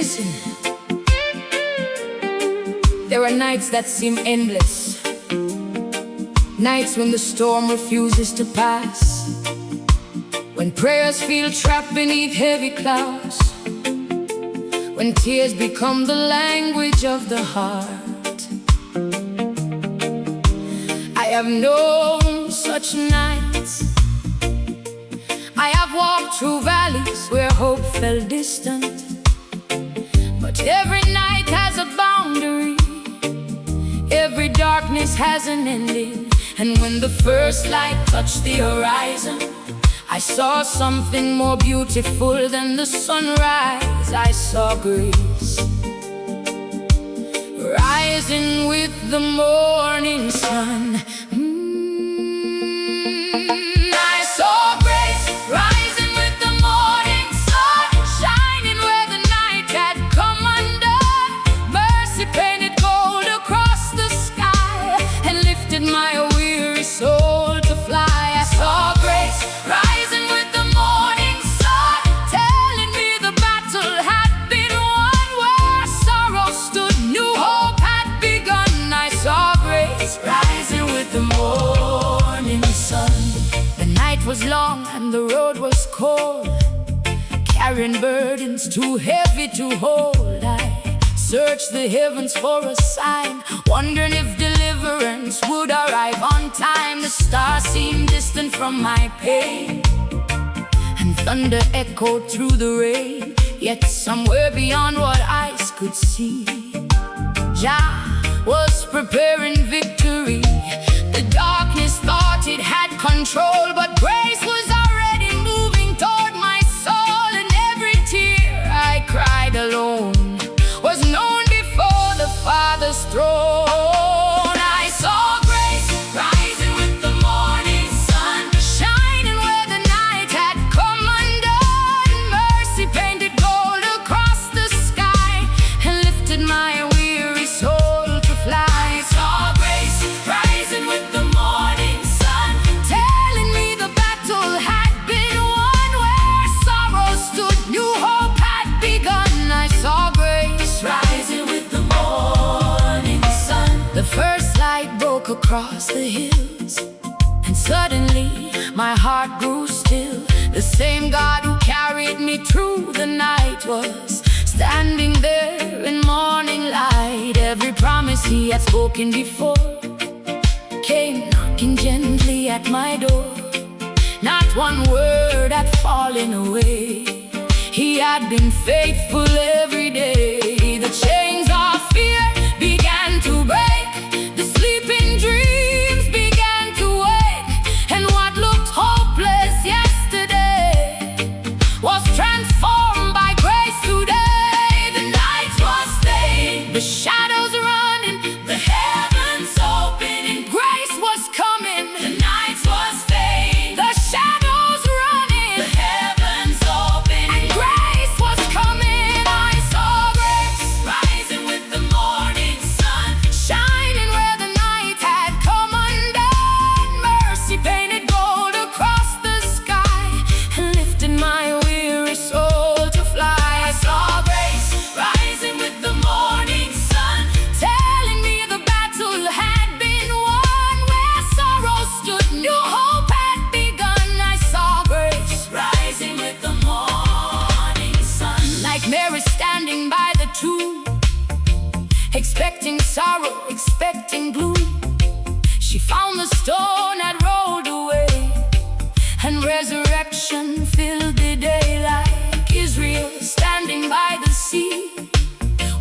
Listen, there are nights that seem endless, nights when the storm refuses to pass, when prayers feel trapped beneath heavy clouds, when tears become the language of the heart. I have known such nights. I have walked through valleys where hope felt distant, but every night has a boundary, every darkness has an ending. And when the first light touched the horizon, I saw something more beautiful than the sunrise. I saw grace rising with the morning sun. I saw grace rising with the morning sun, shining where the night had come undone. Mercy painted gold across the sky and lifted my weary soul to fly. I saw grace rising with the morning sun, telling me the battle had been won. Where sorrow stood, new hope had begun. I saw grace rising with the morning sun. The night was long and the road was cold, carrying burdens too heavy to hold. I searched the heavens for a sign, wondering if deliverance would arrive on time. The stars seemed distant from my pain, and thunder echoed through the rain. Yet somewhere beyond what eyes could see, Jah was preparing victory. The darkness thought it had control, but grace was already moving toward my soul. And every tear I cried alone was known before the Father's throne. I saw grace rising with the morning sun, shining where the night had come undone. Mercy painted gold across the sky and lifted my weary soul to fly. I saw grace rising with the morning sun, telling me the battle had been won. Where sorrow stood, new hope had begun. I saw grace rising with the morning sun. The first light broke across the hills, and suddenly my heart grew still. The same God who carried me through the night was standing there in morning light. Every promise He had spoken before came knocking gently at my door. Not one word had fallen away. He had been faithful every day. The chains of fear began to break, the sleeping dreams began to wake, and what looked hopeless yesterday was transformed by grace today. The night was staying, the shadows running, the heavens opening. Grace was coming, the night was fading, the shadows running, the heavens opening. And grace was coming. I saw grace rising with the morning sun, shining where the night had come undone. Mercy painted gold across the sky and lifted my weary soul to fly. I saw grace rising with the morning sun, telling me the battle had been won. Where sorrow stood, new hope had begun. I saw grace rising with the morning sun. Like Mary standing by the tomb, expecting sorrow, expecting gloom, she found the stone had rolled away, and resurrection filled the day. Like Israel standing by the sea,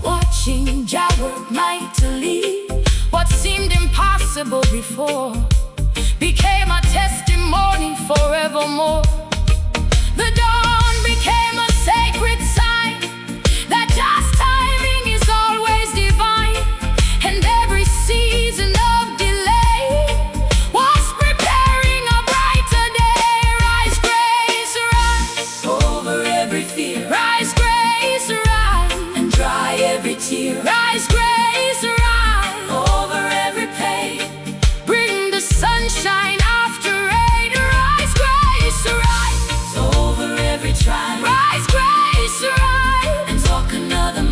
watching Jah work mightily. What seemed impossible before became a testimony forevermore. The dawn became a sacred sign that Jah's timing is always divine, and every season of delay was preparing a brighter day. Rise, grace, rise over every fear. Rise, grace, rise and dry every tear. Rise, grace, rise over every pain. Bring the sunshine after rain. Rise, grace, rise over every trial. Rise, grace, rise and talk another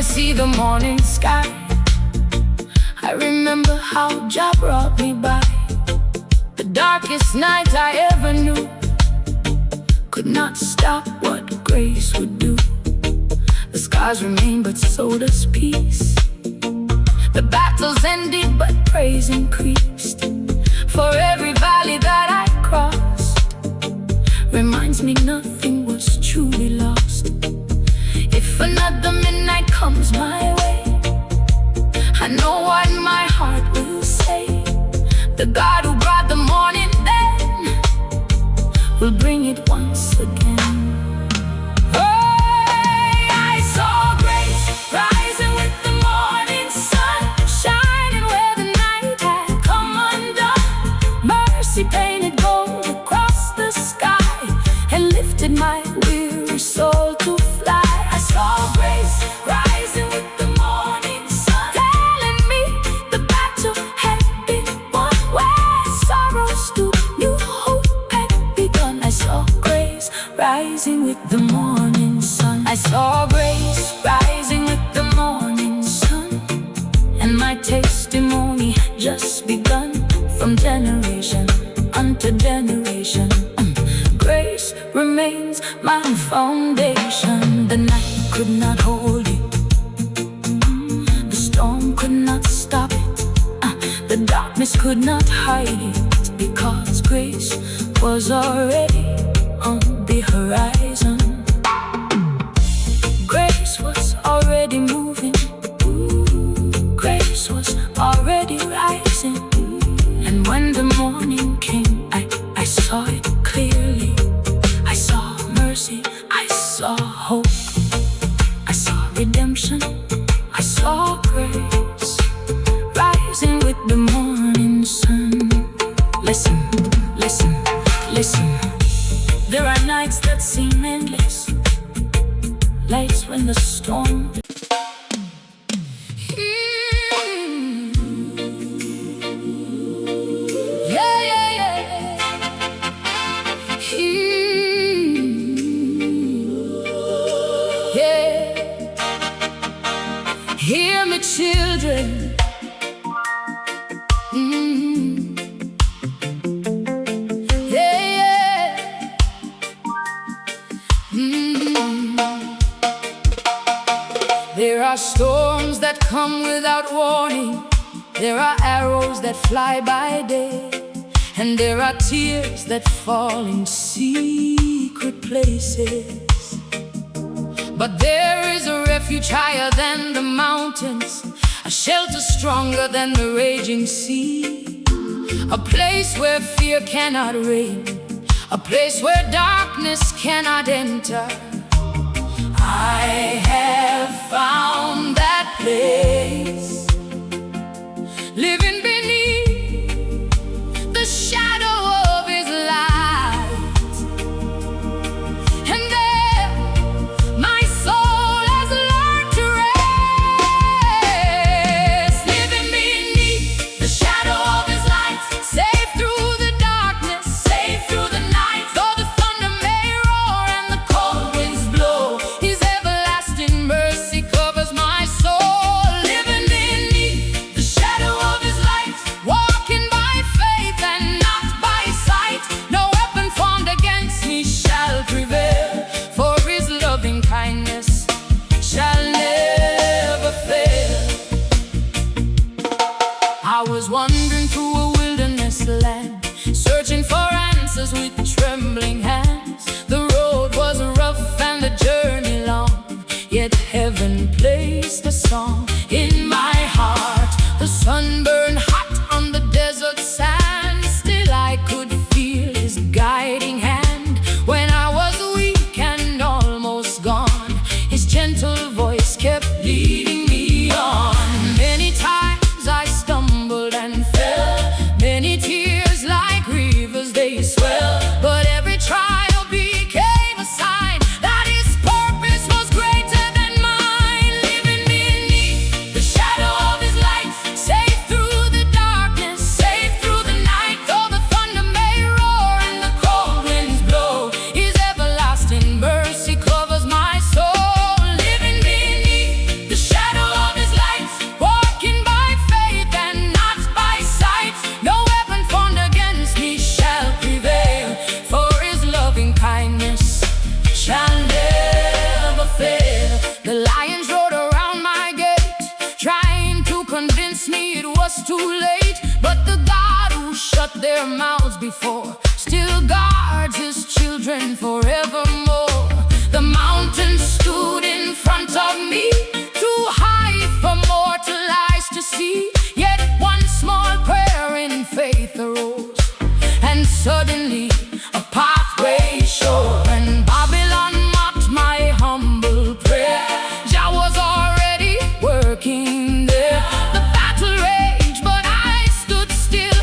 see the morning sky. I remember how Jah brought me by. The darkest night I ever knew could not stop what grace would do. The scars remain, but so does peace. The battles ended, but praise increased. For every valley that I crossed reminds me nothing was truly lost. If another midnight comes my way, I know what my heart will say. The God who brought the morning then will bring it once again. Hey, I saw grace rising with the morning sun, shining where the night had come undone. Mercy painted gold across the sky and lifted my weary soul to fly. I saw grace rising with the morning sun, telling me the battle had been won. Where sorrow stood, new hope had begun. I saw grace rising with the morning sun. I saw grace rising with the morning sun, and my testimony had just begun. From generation unto generation, grace remains my foundation. The night could not hold it, the storm could not stop it, the darkness could not hide it, because grace was already on the horizon. Grace was already moving, grace was already rising. And when the morning came, I saw it clearly. I saw mercy, I saw hope, I saw redemption, I saw grace rising with the morning sun. Listen, listen, listen. There are nights that seem endless, lights when the storm. Hear me, children. There are storms that come without warning. There are arrows that fly by day, and there are tears that fall in secret places. But there is a refuge higher than the mountains, a shelter stronger than the raging sea, a place where fear cannot reign, a place where darkness cannot enter. I have found that place, living beneath the shadow of His light. And there my soul has learned to rest, living beneath the shadow of His light, safe through the darkness, safe through the night. Though the thunder may roar and the cold winds blow, His everlasting mercy covers my soul. Living beneath the shadow of His light, walking by faith and not by sight. No weapon formed against me shall prevail, for His loving kindness shall never fail. I was wandering through a wilderness land, searching for answers with trembling hands. The road was rough and the journey long, yet heaven placed a song in my heart. The sun burned hot on the desert sand, still I could feel His guiding hand. When I was weak and almost gone, His gentle voice kept leading me on. Many times I stumbled and fell, many tears like rivers they swell, but every trial became a sign that His purpose was greater than mine. Living beneath was too late. But the God who shut their mouths before still guards his children forevermore. The mountain stood in front of me, too high for mortal eyes to see. Yet one small prayer in faith arose, and suddenly a pathway showed. And Babylon mocked my humble prayer. Jah was already working there. The battle raged, but I stood still,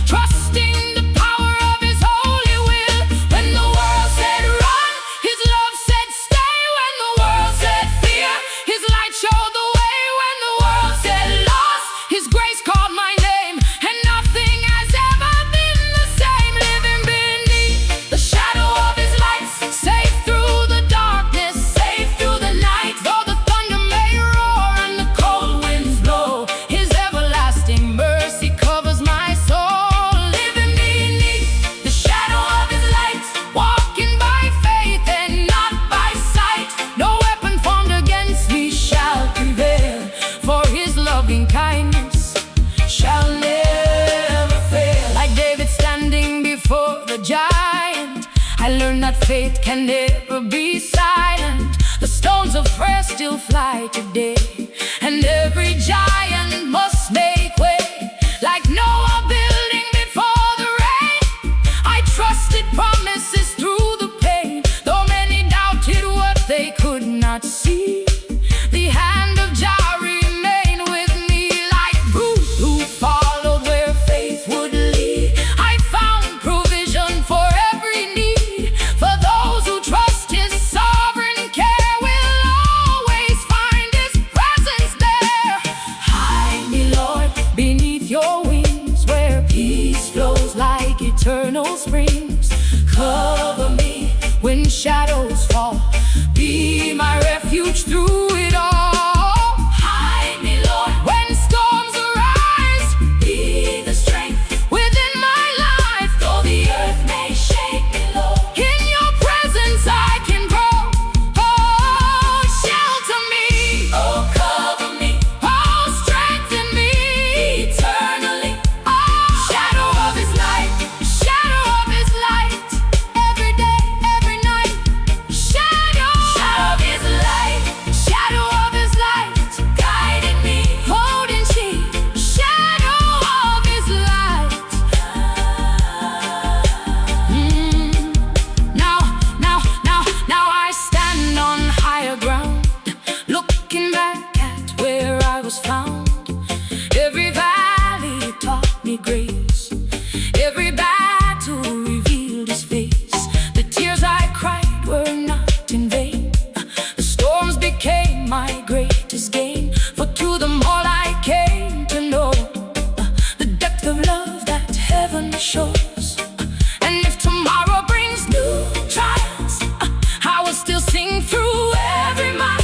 trusting the power of his holy will. When the world said run, his love said stay. When the world said fear, his light showed the way. When the world said lost, his grace called my name. And nothing has ever been the same. Living beneath the shadow of his light, safe through the darkness, safe through the night. Though the thunder may roar and the cold winds blow, his everlasting mercy covers my soul. Living beneath the shadow of his light, walking by faith and not by sight. No weapon formed against me shall prevail, for his loving kindness shall never fail. Like David standing before the giant, I learned that faith can never be silent. The stones of prayer still fly today, and every giant must make way. Like Noah building before the rain, I trusted promises through the pain. Though many doubted what they could not see, the hand of Jah remained with me. Like Ruth who followed where faith would lead, I found provision for every need. For those who trust his sovereign care will always find his presence there. Hide me, Lord, beneath your wings, where peace flows like eternal springs. Cover me when shadows fall, be my refuge through it all. Hide me, Lord, when storms arise, be the strength within my life. Though the earth may shake below, in your presence I can grow. Oh, shelter me, oh, cover me, oh, strengthen me eternally. Oh, shadow of his light, shadow of his light, every day, every night. Shadow of his light, shadow of his light, guiding me, holding sheep. Shadow of his light. Now I stand on higher ground, looking back at where I was found. Every valley taught me grace, every battle revealed his face. The tears I cried were not in vain, the storms became my greatest gain. For through them all I came to know the depth of love that heaven shows. And if tomorrow brings new trials, I will still sing through every mile.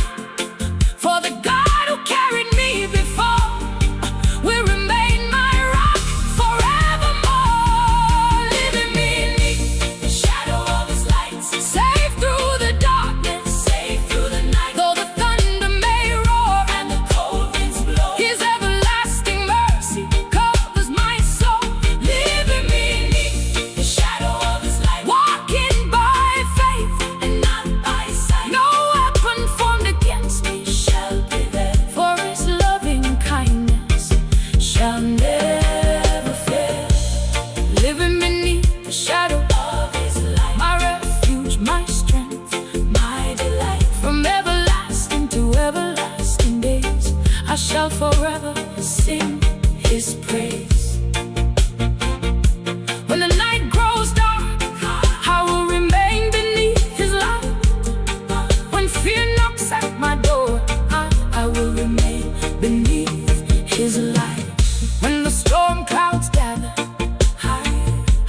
For the God who carried me before will remain my rock forevermore. Living beneath the shadow of his light, safe through the darkness, safe through the night. Though the thunder may roar and the cold winds blow, his everlasting mercy covers my soul. Living beneath the shadow of his light, walking by faith and not by sight. No weapon formed against me shall prevail, for his loving kindness shall never fail. Living beneath the shadow of his light, my refuge, my strength, my delight. From everlasting to everlasting days, I shall forever sing his praise. When the night grows dark, I will remain beneath his light. When fear knocks at my door, I will remain beneath his light. When the storm clouds gather,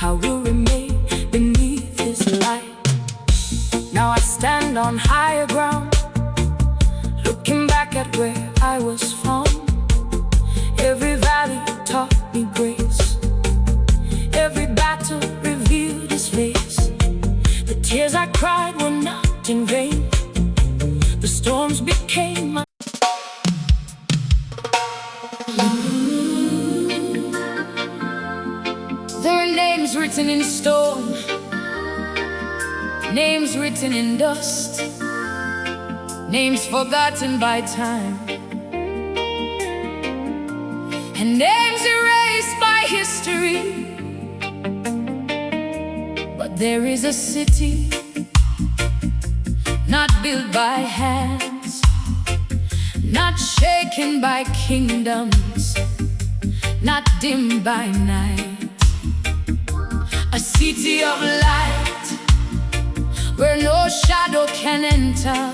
I will remain beneath his light. Now I stand on higher ground, looking back at where I was found. Every valley taught me grace, every battle revealed his face. The tears I cried were not in vain, the storms became my written in stone, names written in dust, names forgotten by time, and names erased by history. But there is a city not built by hands, not shaken by kingdoms, not dimmed by night. A city of light where no shadow can enter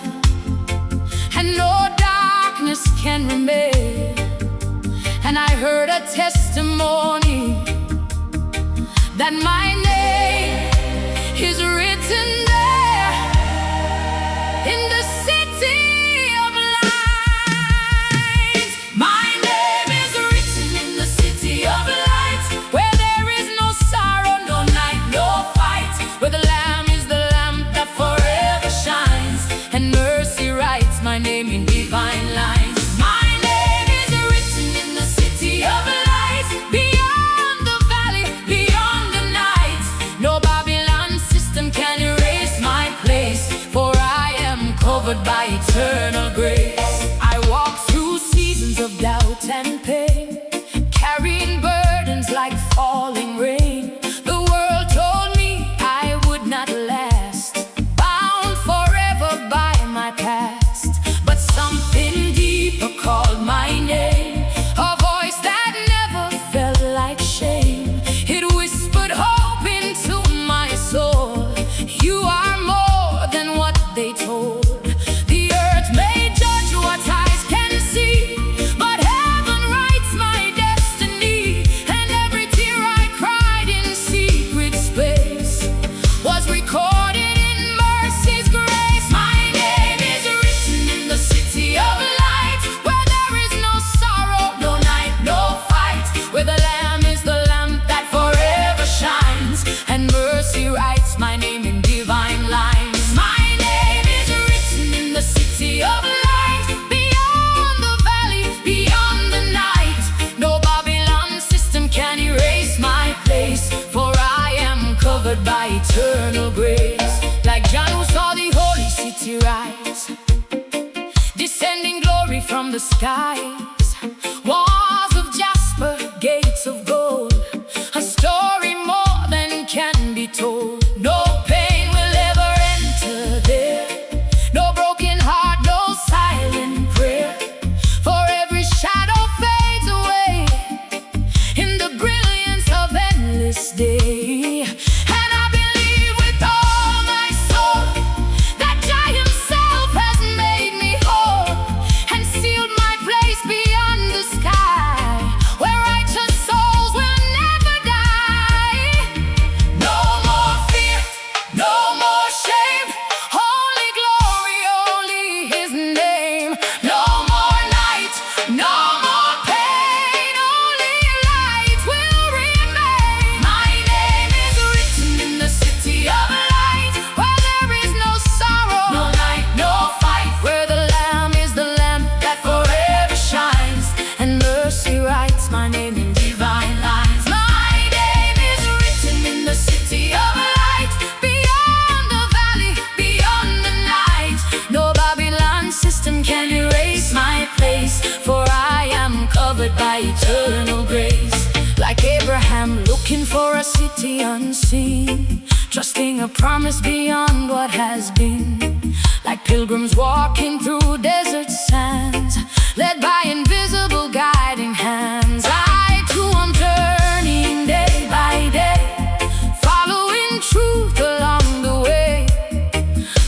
and no darkness can remain. And I heard a testimony that my name is written there in the city of light. My name is written in the city of light, where there is no sorrow, no night, no fight, where the Lamb is the lamp that forever shines, and mercy writes my name in divine lines. My name is written in the city of light, beyond the valley, beyond the night. No Babylon system can erase my place, for I am covered by eternal grace. I walk through seasons of doubt and pain, carrying burdens like falling rain. The world told me I would not last, bound forever by my past. But something deeper called my name, a voice that never felt like shame. It whispered hope into my soul. You are more than what they told. The earth may judge what eyes can see, but heaven writes my destiny. And every tear I cried in secret space was recorded in mercy's grace. My name is written in the city of light, where there is no sorrow, no night, no fight, where the Lamb is the lamp that forever shines, and mercy writes my name in divine lines. My name is written in the city of light, beyond the valley, beyond the night. No Babylon system can erase my place, for I am covered by eternal grace. Like John who saw the holy city rise, descending glory from the skies, walls of jasper, gates of gold, a story more than can be told. No pain will ever enter there, no broken heart, no silent prayer, for every shadow fades away in the brilliance of endless day. And I believe with all my soul that Jah himself has made me whole and sealed my place beyond the sky, where righteous souls will never die. No more fear, no more shame, only glory, only his name. No more night, no more pain, only light will remain. My name is written in the city of light, where there is no sorrow, no night, no fight, where the Lamb is the lamp that forever shines, and mercy writes my name in divine lines. My name is written in the city of light, beyond the valley, beyond the night. No Babylon system can erase my place, for I am covered by eternal grace. Like Abraham looking for a city unseen, trusting a promise beyond what has been. Like pilgrims walking through desert sands, led by invisible guiding hands. I too am journeying day by day, following truth along the way.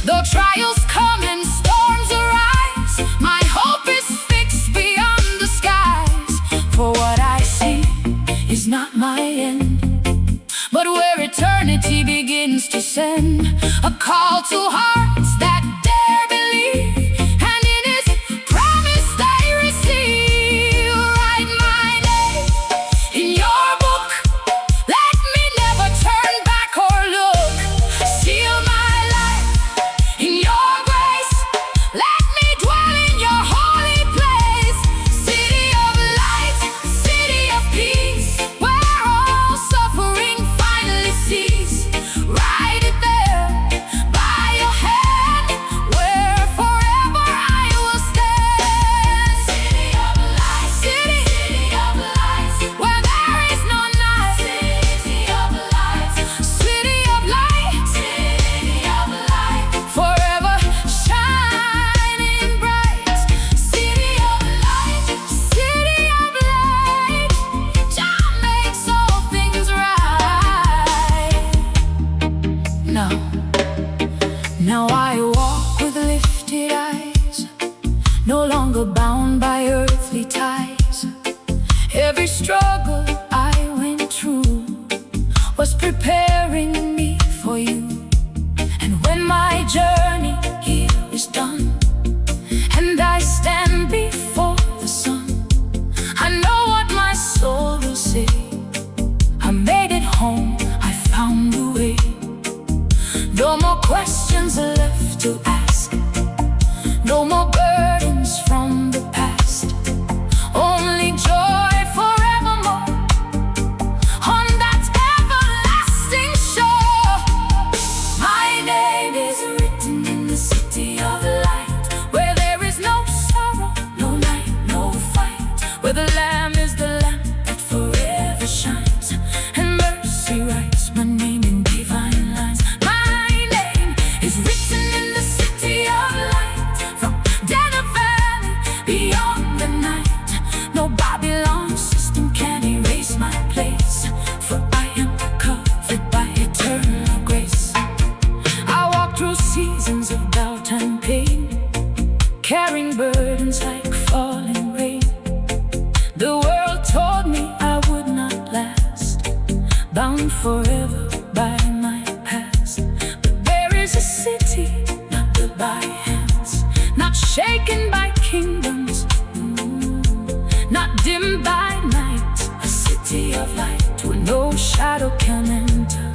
Though trials come and storms arise, my hope is fixed beyond the skies. For what I see is not my end, but where eternity begins to send a call to hearts that dare believe, and in his promise they receive. Write my name in your book, let me never turn back or look. Seal my life in your grace, let me dwell in your holy place. City of light, city of peace, where all suffering finally struggle I went through was preparing me for you. And when my journey here is done and I stand before the sun, I know what my soul will say. I made it home, I found a way. No more questions left to ask, no more burdens from the past, only joy forevermore on that everlasting shore. My name is written in the city of light, where there is no sorrow, no night, no fight, where the Lamb is the lamp that forever shines, and mercy writes my name in divine lines. My name is written in the city of light, from desert valley beyond the night. No Babylon system can erase my place, for I am covered by eternal grace. I walk through seasons of doubt and pain, carrying burdens like falling rain. The world told me I would not last, bound forever by my past. But there is a city not built by hands, not shaken by kingdoms, not dimmed by night. A city of light where no shadow can enter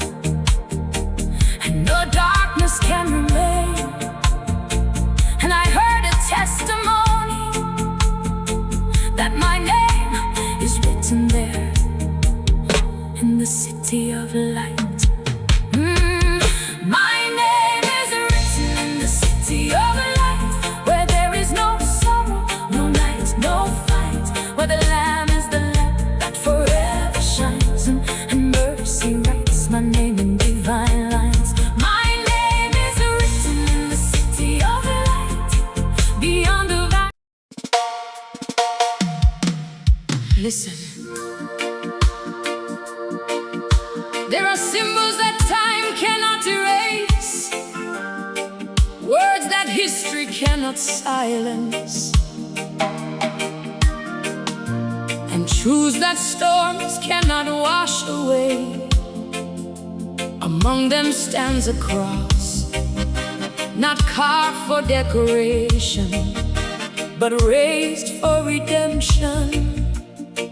and no darkness can remain. And I heard a testimony that my name is written there in the city of light. My name is written in the city of light, where there is no sorrow, no night, no fight, where the Lamb is the lamp that forever shines, and mercy writes my name in divine lines. My name is written in the city of light, beyond the valley. Listen. There are symbols that time cannot erase, words that history cannot silence, and truths that storms cannot wash away. Among them stands a cross, not carved for decoration, but raised for redemption.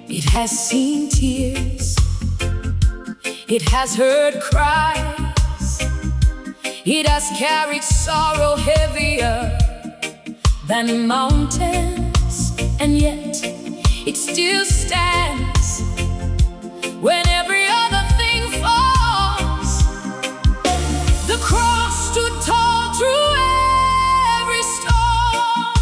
It has seen tears, it has heard cries, it has carried sorrow heavier than mountains, and yet it still stands when every other thing falls. The cross stood tall through every storm.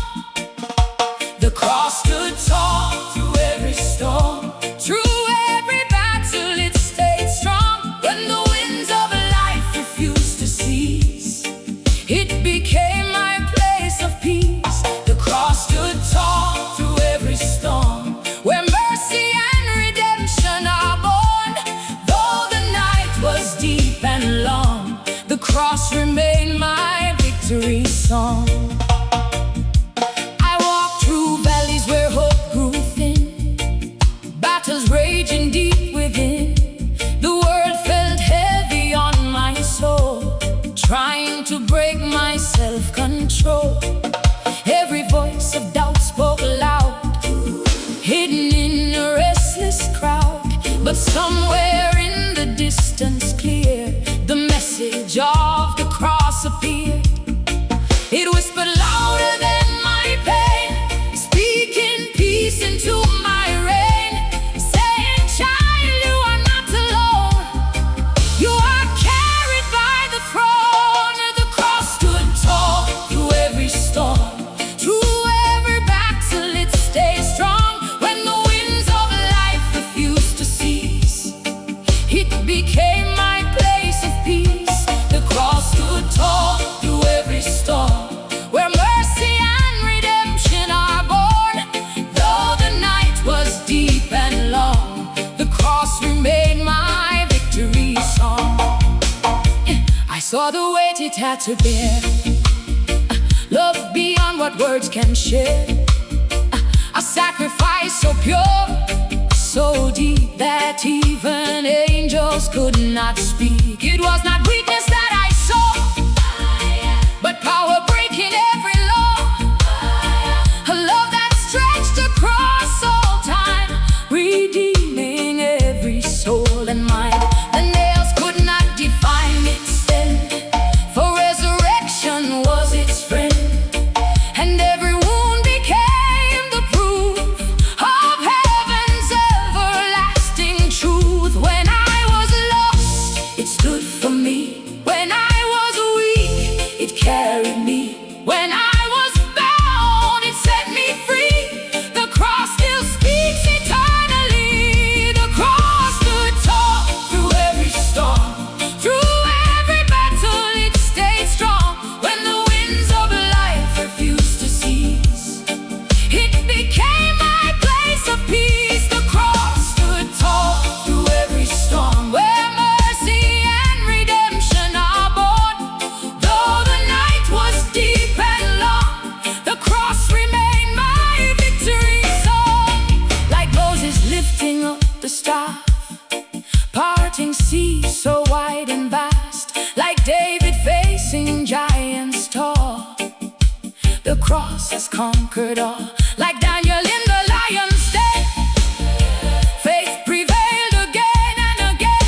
The cross stood tall through every storm, through every battle it stayed strong. When the winds of life refused to cease, it became my place of peace. The cross stood tall through every storm, where mercy and redemption are born. Though the night was deep and long, the cross remained my victory song. I walked through valleys where hope grew thin, battles raging deep within. The world felt heavy on my soul, trying to break my self-control. Every voice of doubt spoke loud, hidden in a restless crowd. But somewhere in the distance clear, the message of the cross appeared. It whispered louder than my pain, speaking peace into my reign, saying, child, you are not alone, you are carried by the throne. The cross stood tall through every storm, through every battle it stayed strong. When the winds of life refused to cease, it became my place of peace. The cross stood tall through every storm, where mercy and redemption are born. Though the night was deep and long, the cross remained my victory song. I saw the weight it had to bear, love beyond what words can share, a sacrifice so pure, so deep. that even angels could not speak. It was not weakness that I saw, but power breaking every law. A love that stretched across all time, redeeming every soul and mind. The nails could not define its sin, for resurrection was its friend. And every wound became the proof of heaven's everlasting truth. When I was lost, it stood for me. When I was weak, it carried me. When I was bound, it set me free. The cross still speaks eternally. The cross stood tall through every storm. Through every battle, it stayed strong. When the winds of life refused to cease, it became my place of peace. The cross stood tall through every storm, where mercy and redemption are born. Though the night was deep and long, the cross remained my victory song. Like Moses lifting up the staff, parting seas so wide and vast. Like David facing giants tall, the cross has conquered all. Like Daniel in the lion's den, faith prevailed again and again.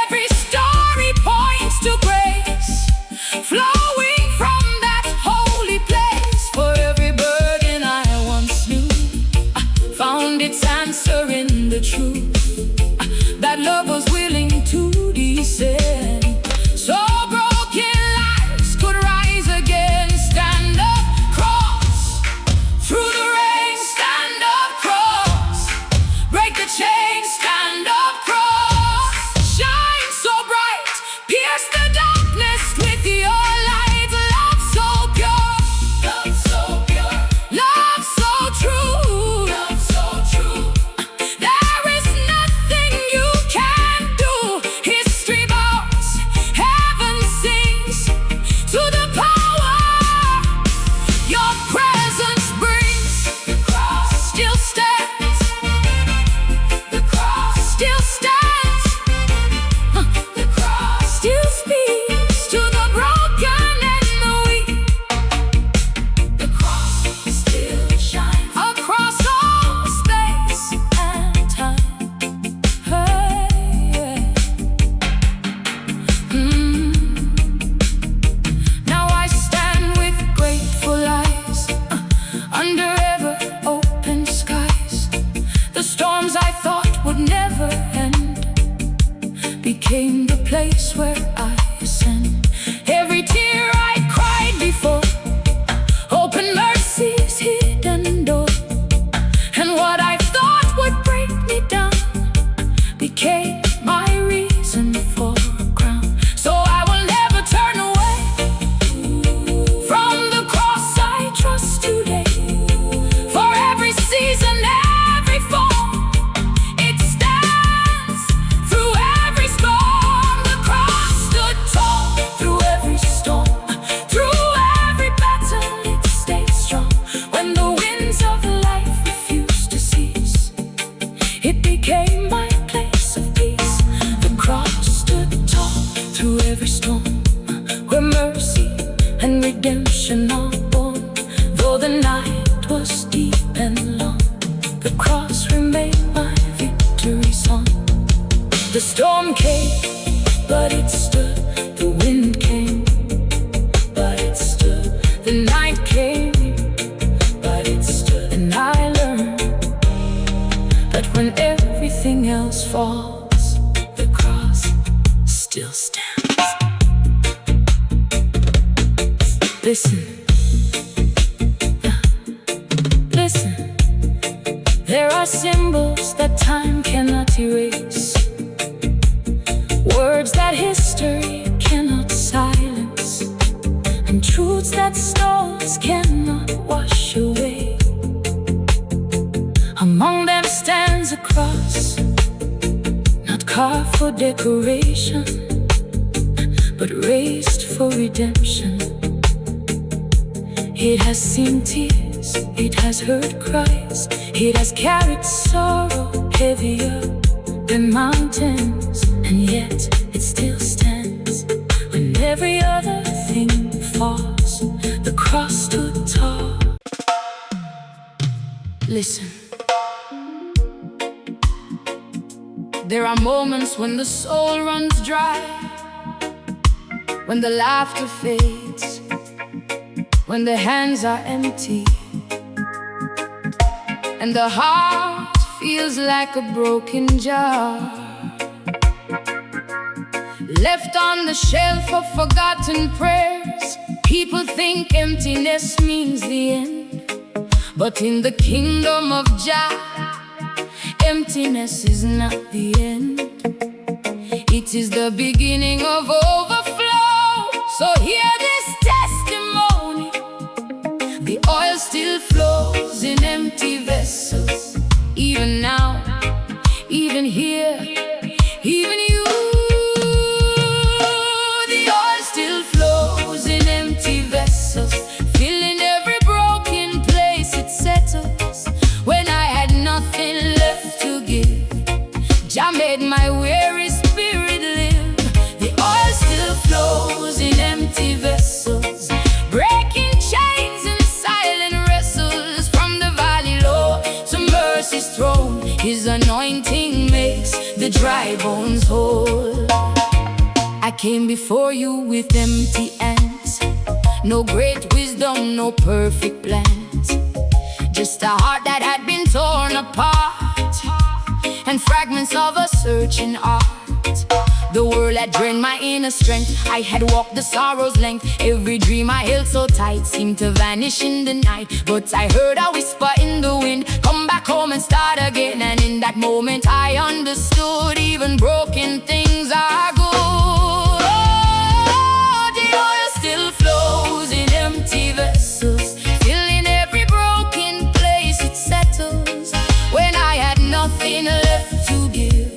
Every story points to grace, flowing from that holy place. For every burden I once knew, found its answer in the truth, that love was willing to descend, so broken lives could rise again. Stand up, cross, through the rain. Stand up, cross, break the chains. Stand up, cross, shine so bright, pierce the darkness with your light. Love so pure, love so pure, love so true, love so true. There is nothing you can do. History bows, heaven sings to the power your presence brings. The cross still stands. The cross still stands. The cross still speaks to the broken and the weak. The cross still shines across all space and time. Hey. Now I stand with grateful eyes, under ever open skies. The storms I thought would never end became the place where I ascend. Every tear I cried before, open mercy's hidden door. And what I thought would break me down became my reason for a crown. So I will never turn away from the cross I trust today. For every season, every form, it stands through every storm. The cross stood tall through every storm. Through every battle, it stayed strong. When the winds of life refused to cease, it became my place of peace. The cross stood tall through every storm, where mercy and redemption are born. Though the night was deep and long, the cross remained my victory song. The storm came, but it stood. The wind came, but it stood. The night came, but it stood. And I learned that when everything else falls, the cross still stands. Listen, listen. There are symbols that time cannot erase, words that history cannot silence, and truths that stones cannot wash away. Among them stands a cross, not carved for decoration, but raised for redemption. It has seen tears, it has heard cries, it has carried sorrow heavier than mountains, and yet it still stands. When every other thing falls, the cross stood tall. Listen. There are moments when the soul runs dry, when the laughter fades, when the hands are empty, and the heart feels like a broken jar, left on the shelf of forgotten prayers. People think emptiness means the end, but in the kingdom of Jah, emptiness is not the end. It is the beginning of overflow. So hear this testimony. The oil still flows in empty vessels. Even now, even here, even you. The oil still flows in empty vessels, filling every broken place it settles. When I had nothing left to give, Jah made my weary spirit live. The oil still flows in empty vessels, breaking chains and silent wrestles. From the valley low to mercy's throne, His anointing makes the dry bones whole. I came before you with empty hands, no great wisdom, no perfect plans, just a heart that had been torn apart, and fragments of a searching art. The world had drained my inner strength. I had walked the sorrow's length. Every dream I held so tight seemed to vanish in the night. But I heard a whisper in the wind, come back home and start again. And in that moment I understood, even broken things are good. Oh, the oil still flows in empty vessels, filling every broken place it settles. When I had nothing left to give,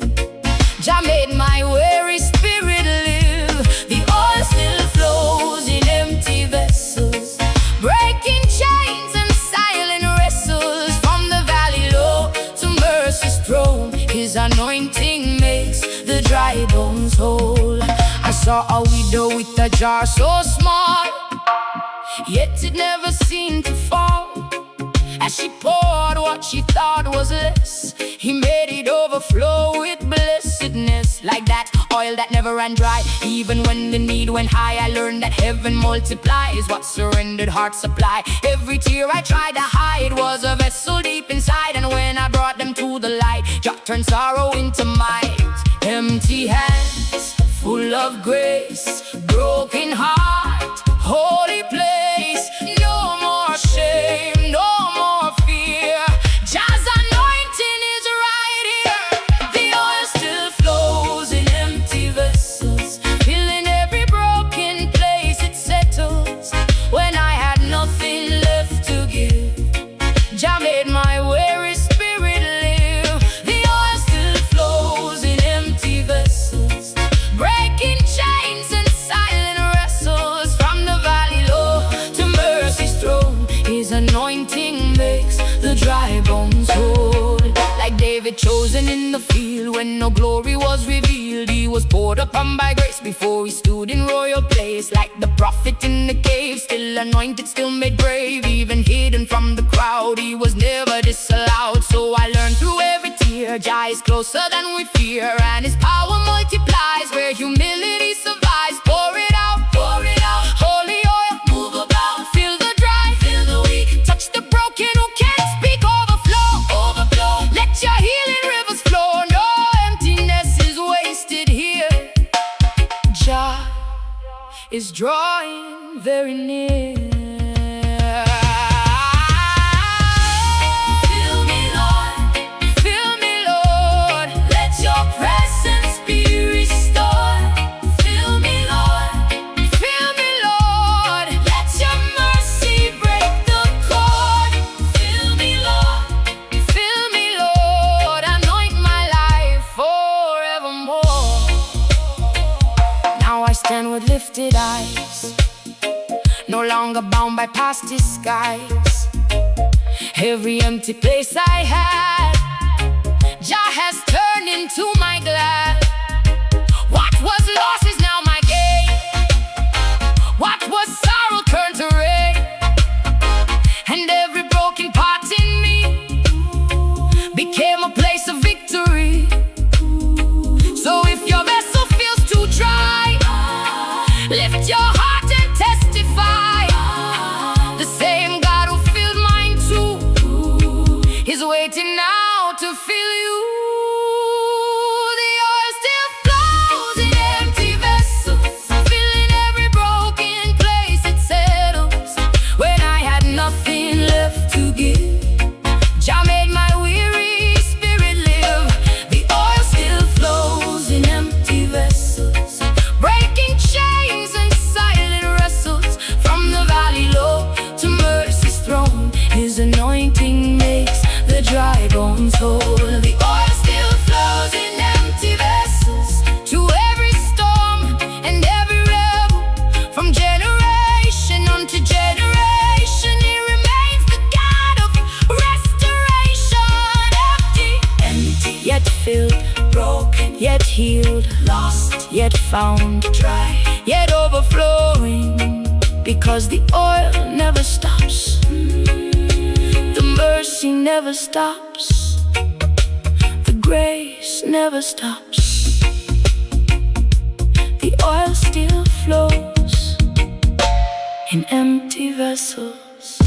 Jah made my weary spirit live. The oil still flows in empty vessels, breaking chains and silent wrestles. From the valley low to mercy's throne, His anointing makes the dry bones whole. I saw a widow with a jar so small, yet it never seemed to fall. As she poured what she thought was less, He made it overflow with blessedness. Like that oil that never ran dry, even when the need went high. I learned that heaven multiplies what surrendered hearts supply. Every tear I tried to hide was a vessel deep inside, and when I brought them to the light, Jah turned sorrow into might. Empty hands, full of grace, broken heart, holy place. No more shame, no more fear. Jah's anointing is right here. The oil still flows in empty vessels, filling every broken place it settles. When I had nothing left to give, Jah made my weary spirit live. The oil still flows in empty vessels, breaking chains and silent wrestles. From the valley low to mercy's throne, His anointing makes the dry bones whole. Like David chosen in the field when no glory was revealed, he was poured upon by grace before he stood in royal place. Like the prophet in the cave, still anointed, still made brave, even hidden from the crowd, he was never disallowed. So I learned through every tear, Jah is closer than we fear, and His power multiplies where humility survives. Pour it out, holy oil, move about, fill the dry, fill the weak, touch the broken who can't speak. Overflow, let your healing rivers flow. No emptiness is wasted here. Jah is drawing very near. Fill me, Lord, let your presence be restored. Fill me, Lord, let your mercy break the cord. Fill me, Lord, anoint my life forevermore. Now I stand with lifted eyes, no longer bound by past disguise. Every empty place I had, Jah has turned into my glad. What was lost is now my gain. What was sorrow turned to rain. And every broken part in me became a place of victory. So if your vessel feels too dry, lift your heart and testify. The same God who filled mine too is waiting now to fill you. The oil still flows in empty vessels, filling every broken place it settles. When I had nothing left to give, Jah made my weary spirit live. The oil still flows in empty vessels, breaking chains and silent wrestles. From the valley low to mercy's throne, His anointing makes the dry bones whole. The oil still flows in empty vessels to every storm and every rebel. From generation unto generation, He remains the God of restoration. Empty, yet filled, broken, yet healed, lost, yet found, dry, yet overflowing. Because the oil never stops, the mercy never stops, the grace never stops. The oil still flows in empty vessels.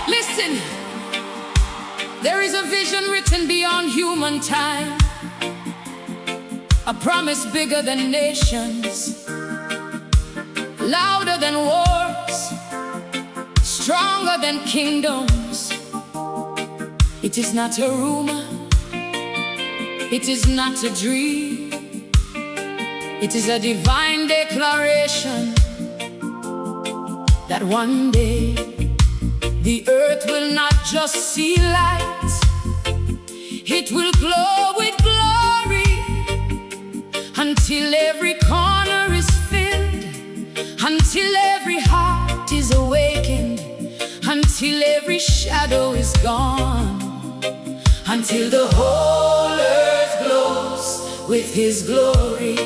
Listen, there is a vision written beyond human time, a promise bigger than nations, louder than wars, stronger than kingdoms. It is not a rumor, it is not a dream, it is a divine declaration that one day the earth will not just see light, it will glow with glory, until every corner is filled, until every heart is awakened, until every shadow is gone, until the whole earth glows with His glory.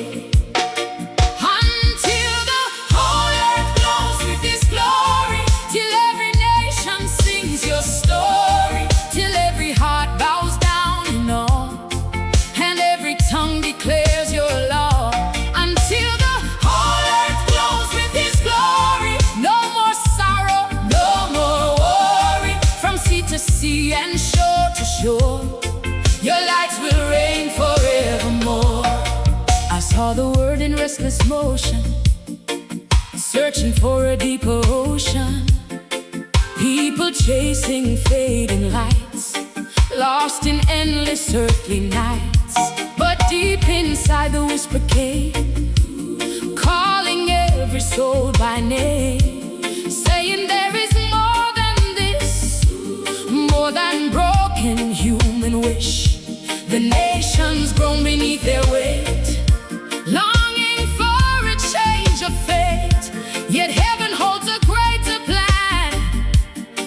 Until the whole earth glows with His glory, till every nation sings your story, till every heart bows down in awe, and every tongue declares your law. Until the whole earth glows with His glory, no more sorrow, no more worry. From sea to sea and shore to shore, your lights will reign forevermore. I saw the word in restless motion, searching for a deeper ocean. People chasing fading lights, lost in endless earthly nights. But deep inside the whisper cave, calling every soul by name, saying there is more than this, more than broken human wish. The nations groan beneath their weight, longing for a change of fate. Yet heaven holds a greater plan,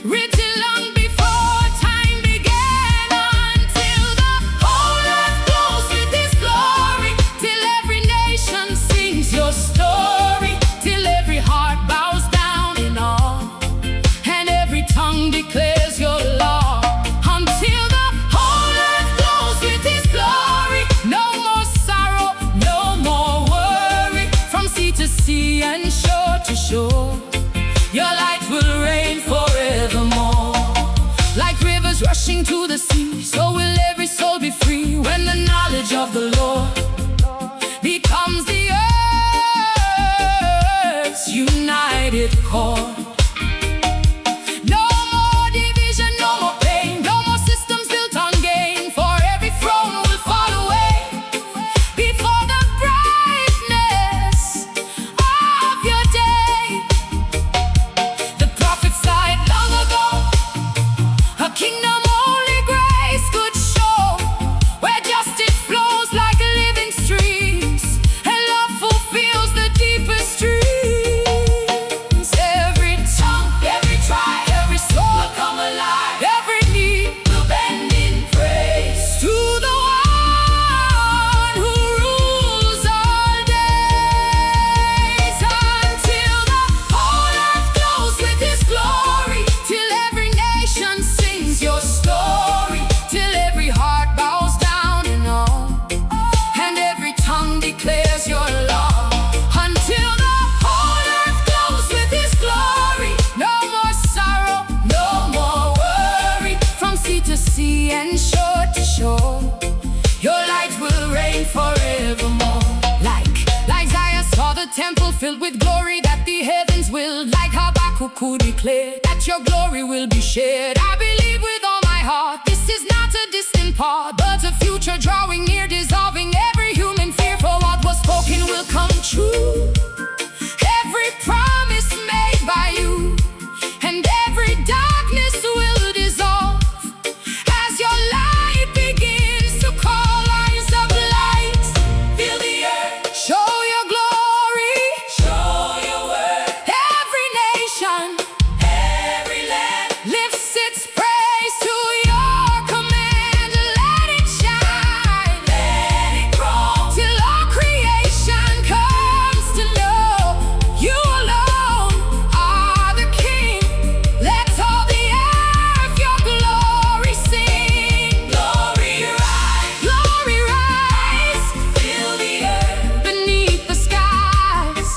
written long before time began. Until the whole earth glows with His glory, till every nation sings your story, till every heart bows down in awe, and every tongue declares your law. Until the whole earth glows with His glory, no more sorrow, no more worry. From sea to sea and shore to shore, your light will reign forevermore. Like rivers rushing to the sea, so will every soul be free, when the knowledge of the Lord becomes the earth's united core. No more division, no more pain, no more systems built on gain, for every throne will fall away before the brightness of your day. filled with glory that the heavens will, like Habakkuk could declare, that your glory will be shared. I believe with all my heart, this is not a distant part, but a future drawing near, dissolving every human fear. For what was spoken will come true, every promise made by you, and every darkness will dissolve as your light begins to call lines of light. Feel the earth, show your glory, show your word. Every nation, every land lifts its praise to your command. Let it shine, let it grow, till all creation comes to know you alone are the King. Let all the earth your glory sing. Glory rise, fill the earth beneath the skies.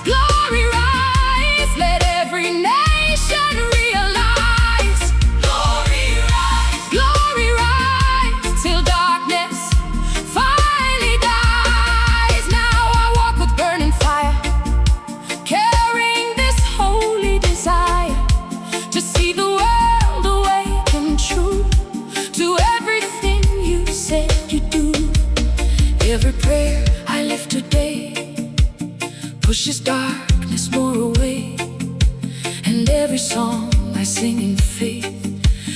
Glory rise, let every nation realize. Glory rise, till darkness finally dies. Now I walk with burning fire, carrying this holy desire to see the world awaken true to everything you said you do. Every prayer I lift today pushes darkness more away, and every song I sing in faith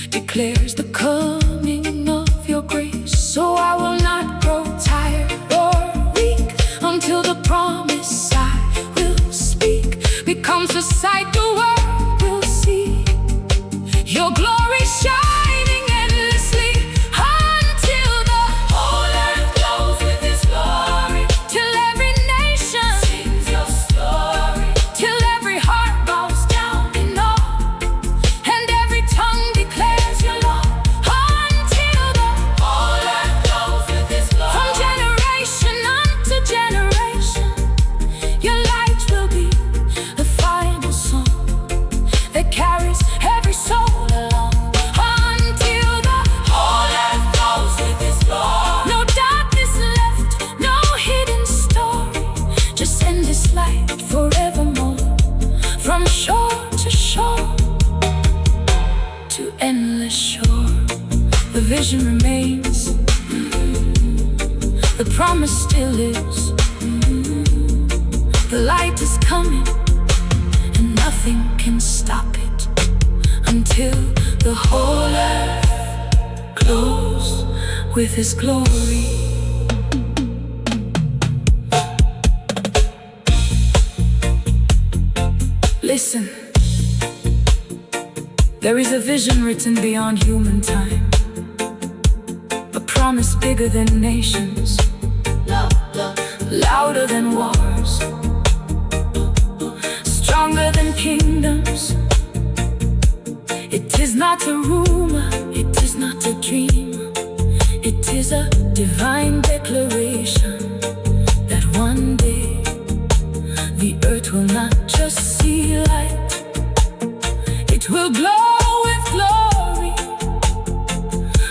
declares the coming of your grace. So I will not grow tired or weak until the promise I will speak becomes a sight the world will see. Your glory shining endlessly until the whole earth glows with His glory. Till every nation sings your story. Till every heart bows down in awe, and every tongue declares your law. Until the whole earth glows with His glory. From generation unto generation, your light will be the final song that carries every soul along. Until the whole earth glows with His glory. No darkness left, no hidden story, just endless light forevermore. From shore to shore, to endless shore, the vision remains, the promise still lives. The light is coming, and nothing can stop it until the whole earth glows with His glory. Listen, there is a vision written beyond human time, a promise bigger than nations, louder than wars, stronger than kingdoms. It is not a rumor, it is not a dream, it is a divine declaration that one day the earth will not just see light, it will glow with glory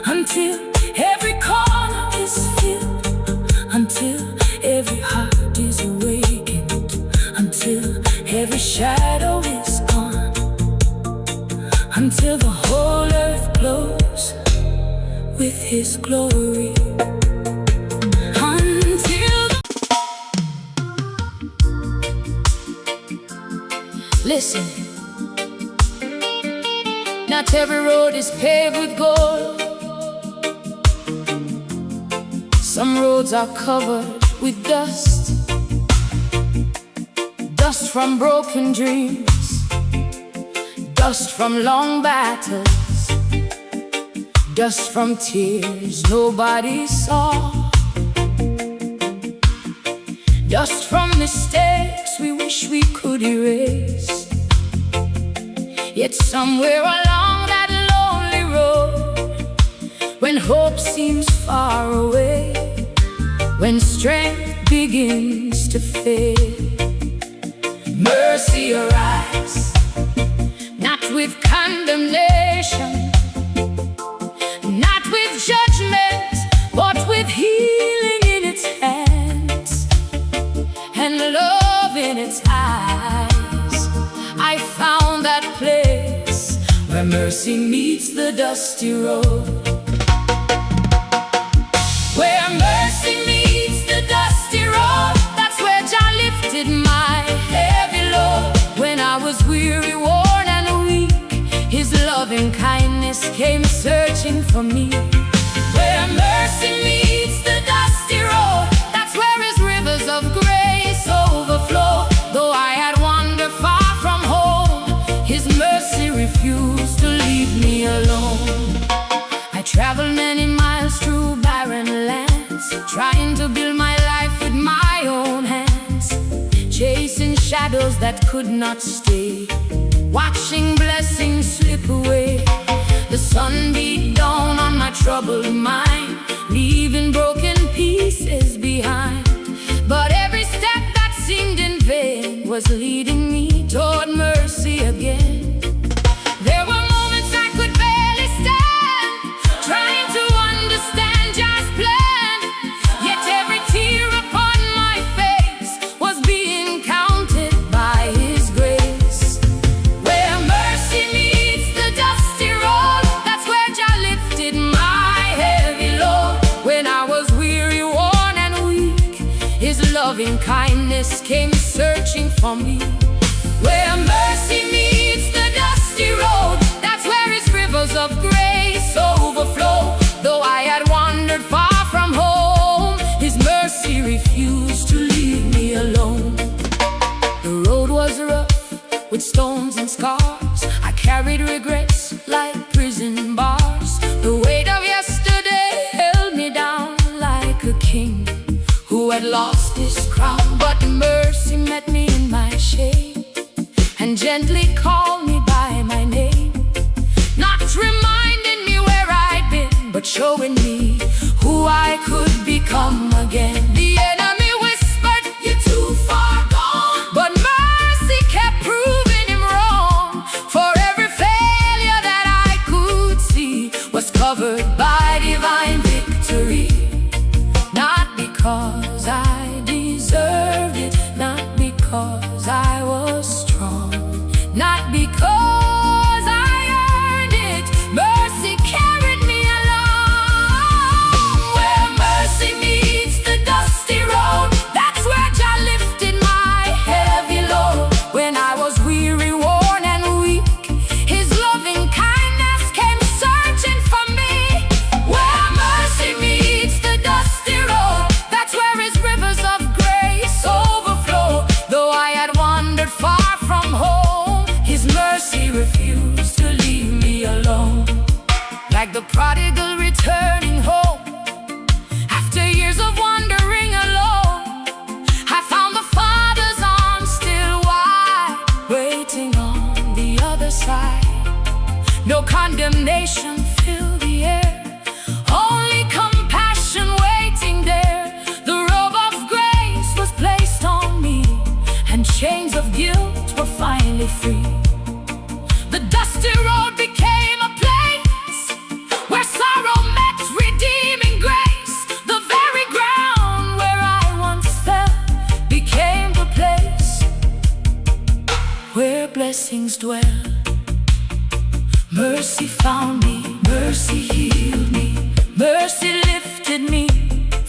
until every corner is filled, until every heart is awakened, until every shadow is gone, until the whole earth glows with His glory. Listen, not every road is paved with gold. Some roads are covered with dust, dust from broken dreams, dust from long battles, dust from tears nobody saw, dust from mistakes we wish we could erase. Yet somewhere along that lonely road, when hope seems far away, when strength begins to fade, mercy arrives, not with condemnation, not with judgment, but with healing in its hands. And its eyes, I found that place where mercy meets the dusty road. Where mercy meets the dusty road, that's where Jah lifted my heavy load. When I was weary, worn and weak, His loving kindness came searching for me. Where mercy meets the dusty road, that's where His rivers of grace overflow. Though I had wandered far from home, His mercy refused to leave me alone. I traveled many miles through barren lands, trying to build my life with my own hands, chasing shadows that could not stay, watching blessings slip away. The sun beat down on my troubled mind, leaving broken pieces behind. But every step that seemed in vain was leading me toward mercy again. There were moments I could barely stand, trying to understand Jah's plan. Yet every tear upon my face was being counted by His grace. Where mercy meets the dusty road, that's where Jah lifted my heavy load. When I was weary, worn and weak, His loving kindness came searching for me. Where mercy meets the dusty road, that's where His rivers of grace overflow. Though I had wandered far from home, His mercy refused to leave me alone. The road was rough with stones and scars, I carried regrets like prison bars. The weight of yesterday held me down like a king who had lost his crown. But mercy met me in my shame and gently called me by my name, not reminding me where I'd been, but showing me who I could become again. The enemy whispered, "You're too far gone," but mercy kept proving him wrong. For every failure that I could see was covered by divine victory. Not because I deserved it, not because I was strong, not because I earned it, mercy carried me along. Where mercy meets the dusty road, that's where Jah lifted my heavy load. When I was weary, worn and weak, His loving kindness came searching for me. Where mercy meets the dusty road, that's where His rivers of grace overflow. Though I had wandered far from home, His mercy refused to leave me alone. Like the prodigal returning home after years of wandering alone, I found the Father's arms still wide, waiting on the other side. No condemnation filled the air, only compassion waiting there. The robe of grace was placed on me, and chains of guilt were finally free. The dusty road became a place where sorrow met redeeming grace. The very ground where I once fell became the place where blessings dwell. Mercy found me, mercy healed me, mercy lifted me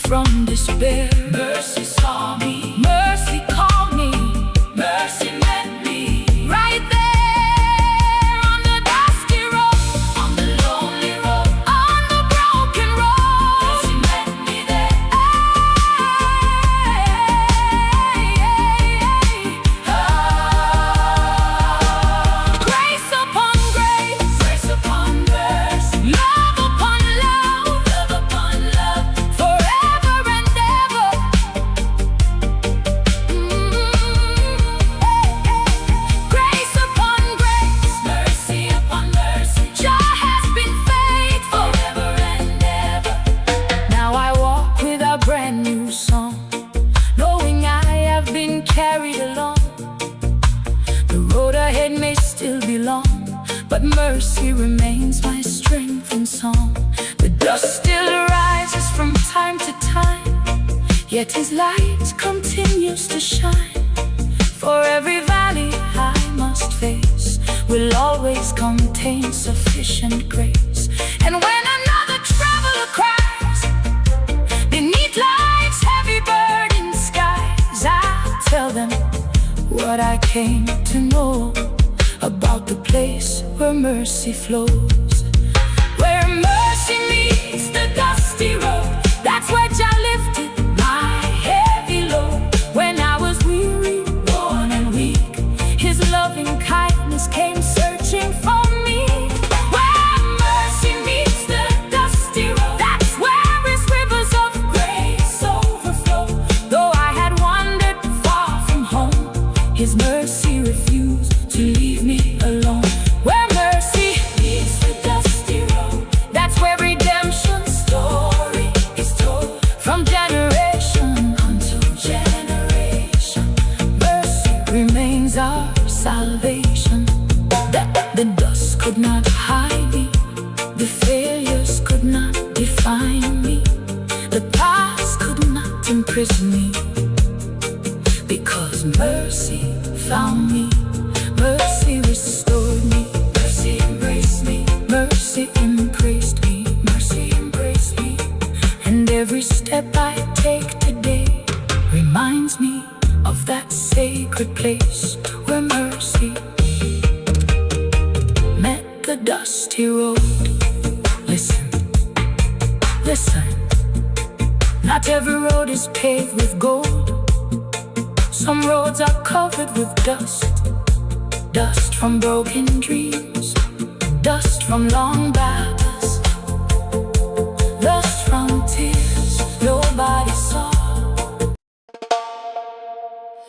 from despair. Mercy saw me, mercy called me, mercy met me right there on the dusty road, on the lonely road, on the broken road. Mercy met me there. Grace upon grace, grace upon grace, love upon love, love upon love, forever and ever. Grace upon grace, mercy upon mercy, Jah has been faithful forever and ever. Now I walk with a brand new song, knowing I have been carried along. The road ahead may still be long, but mercy remains my strength and song. The dust still rises from time to time, yet His light continues to shine. For every valley I must face will always contain sufficient grace. And when another traveler cries beneath life's heavy burden skies, I'll tell them what I came to know about the place where mercy flows. Where mercy meets the dusty road, that's where Jah lifted my heavy load. When I was weary, worn and weak, His loving kindness came searching for me. Where mercy meets the dusty road, that's where His rivers of grace overflow. Though I had wandered far from home, His mercy refused to leave me alone. Where mercy meets the dusty road, that's where redemption's story is told. From generation unto generation, mercy remains our salvation. The dust could not hide me, the failures could not define me, the past could not imprison me, because mercy found me. Mercy restored me, mercy embraced me, mercy embraced me, mercy embraced me. And every step I take today reminds me of that sacred place where mercy met the dusty road. Listen, listen, not every road is paved with gold. Some roads are covered with dust. Dust from broken dreams, dust from long battles, dust from tears nobody saw.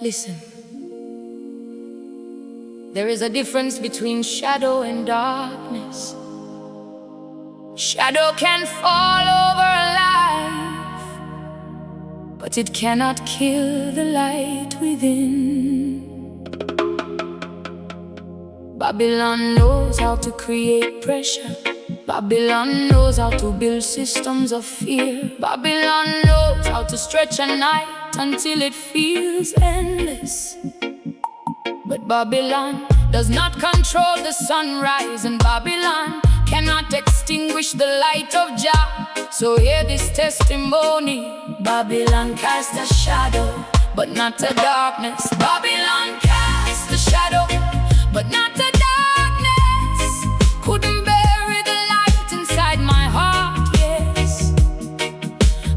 Listen, there is a difference between shadow and darkness. Shadow can fall over a life, but it cannot kill the light within. Babylon knows how to create pressure. Babylon knows how to build systems of fear. Babylon knows how to stretch a night until it feels endless. But Babylon does not control the sunrise, and Babylon cannot extinguish the light of Jah. So hear this testimony: Babylon cast a shadow, but not a darkness. Babylon cast a shadow, but not a darkness. Couldn't bury the light inside my heart, yes.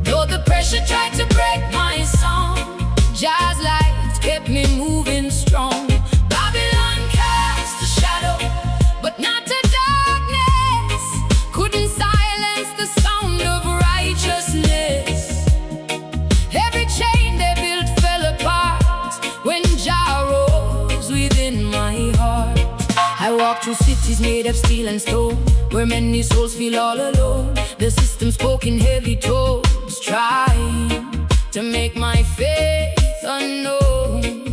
Though the pressure tried to break my song, Jah's light kept me moving strong. Babylon cast a shadow, but not a darkness. Couldn't silence the sound of righteousness. Every chain they built fell apart when Jah rose within my heart. I walk through cities made of steel and stone, where many souls feel all alone. The system spoke in heavy tones, trying to make my faith unknown.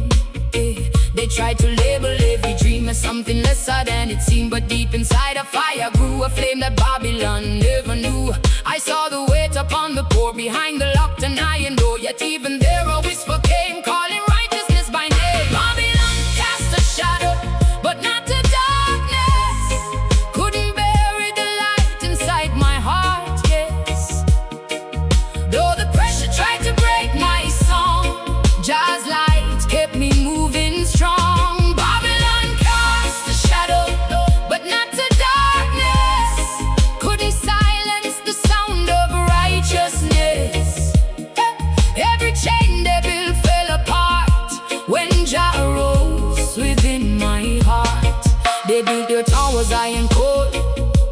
They tried to label every dream as something lesser than it seemed, but deep inside a fire grew a flame that Babylon never knew. I saw the weight upon the poor behind the locked and iron door, yet even there a whisper came, calling righteousness by name. Babylon cast a shadow, but not a darkness. Couldn't bury the light inside my heart, yes. Though the pressure tried to break my song, Jah's light kept me moving strong. Babylon cast a shadow, but not a darkness. Couldn't silence the sound of righteousness. Every chain they built fell apart when Jah rose within my heart. They built their towers high and cold,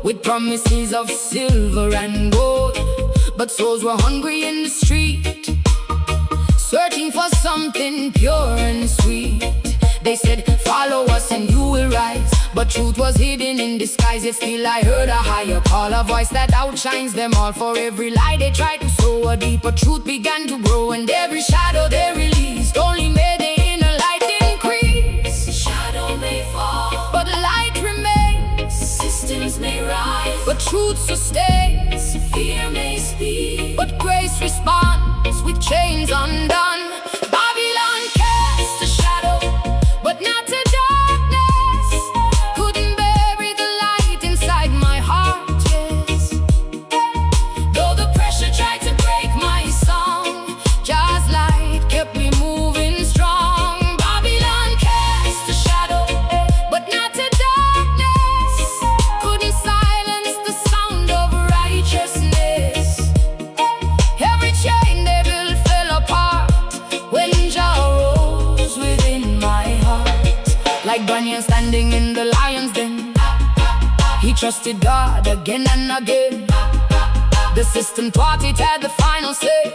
with promises of silver and gold, but souls were hungry in the street, searching for something pure and sweet. They said, follow us and you will rise, but truth was hidden in disguise. Yet still I heard a higher call, a voice that outshines them all. For every lie they tried to sow, a deeper truth began to grow, and every shadow they released only made the inner light increase. Shadow may fall, but light remains. Systems may rise, but truth sustains. Fear may speak, but grace responds with chains undone. Babylon cast a shadow, Bunyan standing in the lion's den. He trusted God again and again. The system thought it had the final say,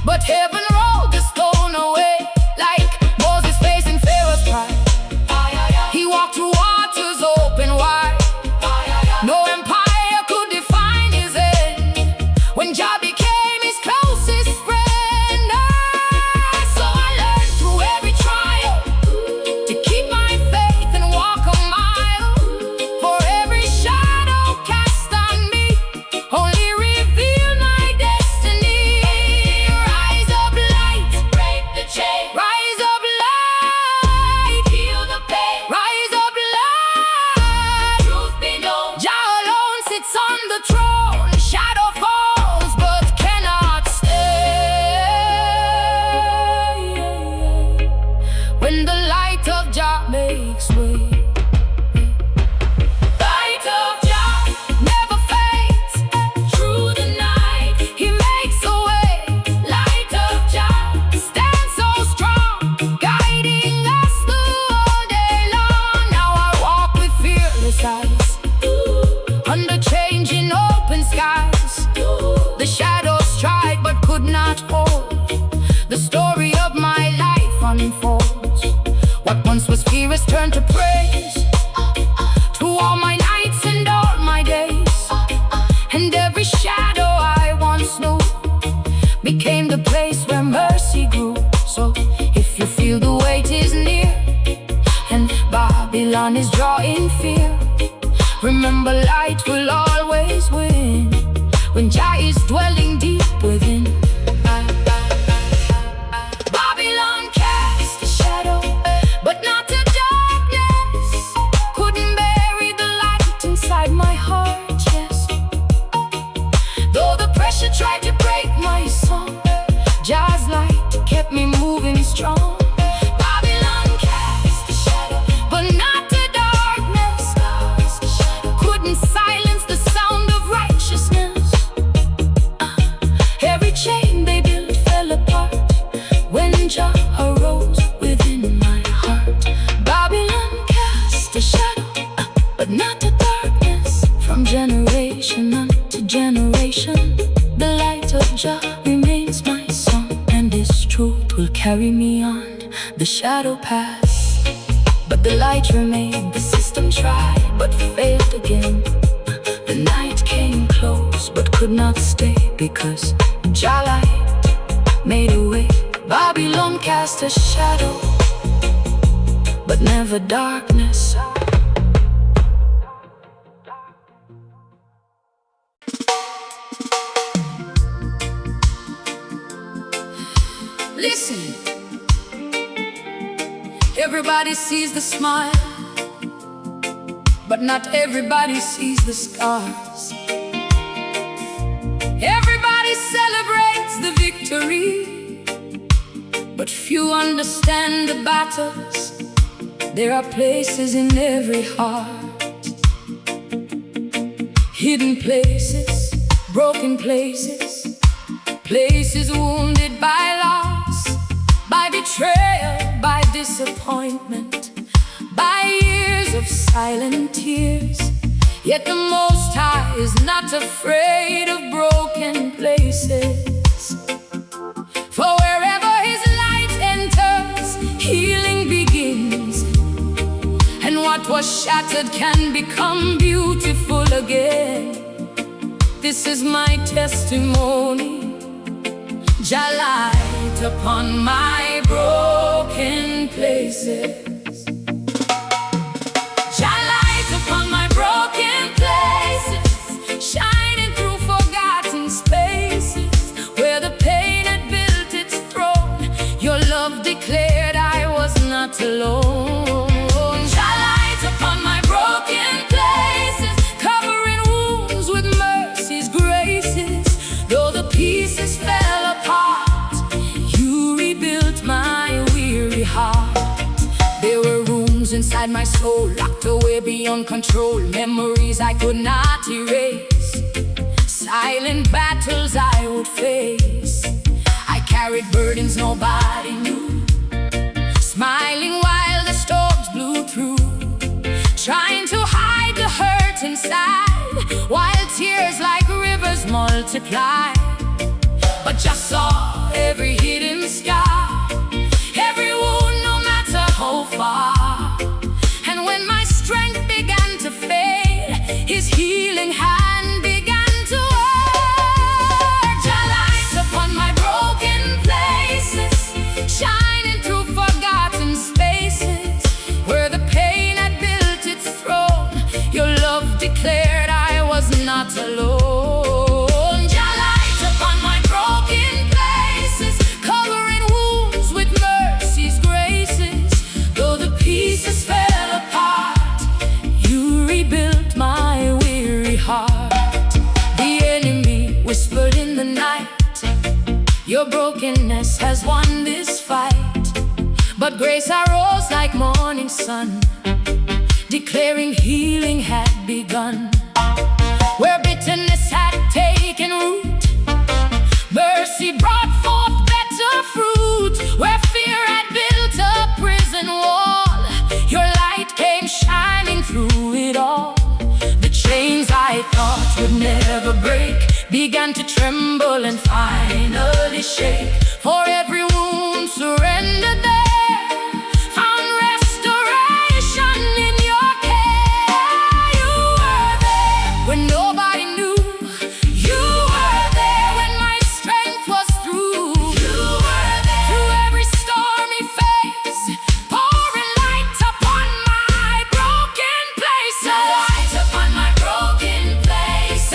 but heaven rolled the stone away. Like Moses facing Pharaoh's pride, he walked through waters open wide. No empire could define his end when Jah became his closest friend. So I learned through every trial to keep my faith and walk a mile. For every shadow cast on me only revealed my destiny. Rise up light, break the chain. Rise up light, heal the pain. Rise up light, truth be known. Jah alone sits on the throne. Shadow falls but cannot stay. When the light of Jah makes way. Light of Jah never fades. Through the night, He makes a way. Light of Jah stands so strong, guiding us through all day long. Now I walk with fearless eyes, under changing open skies. The shadows tried but could not hold. The story of my life unfolds. What once was fear has turned to praise. To all my nights and all my days, and every shadow I once knew became the place where mercy grew. So if you feel the weight is near and Babylon is drawing fear, remember light will always win when Jah is dwelling deep within. Babylon cast a shadow, but not a darkness. Couldn't bury the light inside my heart, yes. Though the pressure tried to break my soul, Jah's light kept me moving strong. Babylon cast a shadow, but not a darkness. Couldn't silence the sound of righteousness. Every chain they built fell apart when Jah arose within my heart. Babylon cast a shadow, but not a darkness. From generation unto generation, the light of Jah remains my song, and His truth will carry me on. The shadow passed, but the light remained. The system tried but failed again. The night came close but could not stay, because Jah light made a way. Babylon cast a shadow, but never darkness. Listen, everybody sees the smile, but not everybody sees the scars. Everybody celebrates the victory, but few understand the battles. There are places in every heart, hidden places, broken places, places wounded by loss, by betrayal, by disappointment, by years of silent tears. Yet the Most High is not afraid of broken places. For wherever His light enters, healing begins, and what was shattered can become beautiful again. This is my testimony. Jah light upon my broken places. Jah light upon my broken places, shining through forgotten spaces where the pain had built its throne. Your love declared I was not alone. Jah light upon my broken places, covering wounds with mercy's graces. Though the pieces fell apart, You rebuilt my weary heart. There were rooms inside my soul, locked away beyond control, memories I could not erase, silent battles I would face. I carried burdens nobody knew, smiling while the storms blew multiply. But just saw every hidden scar, every wound, no matter how far. And when my strength began to fade, His healing hand began to work. A light upon my broken places, shining through forgotten spaces, where the pain had built its throne. Your love declared I was not alone. Your brokenness has won this fight, but grace arose like morning sun, declaring healing had begun. Where bitterness had taken root, mercy brought forth better fruit. Where fear had built a prison wall, your light came shining through it all. The chains I thought would never break began to tremble and finally shake. For every wound surrendered there found restoration in your care. You were there when nobody knew. You were there when my strength was through. You were there through every stormy phase, pouring light upon my broken place. A light upon my broken place,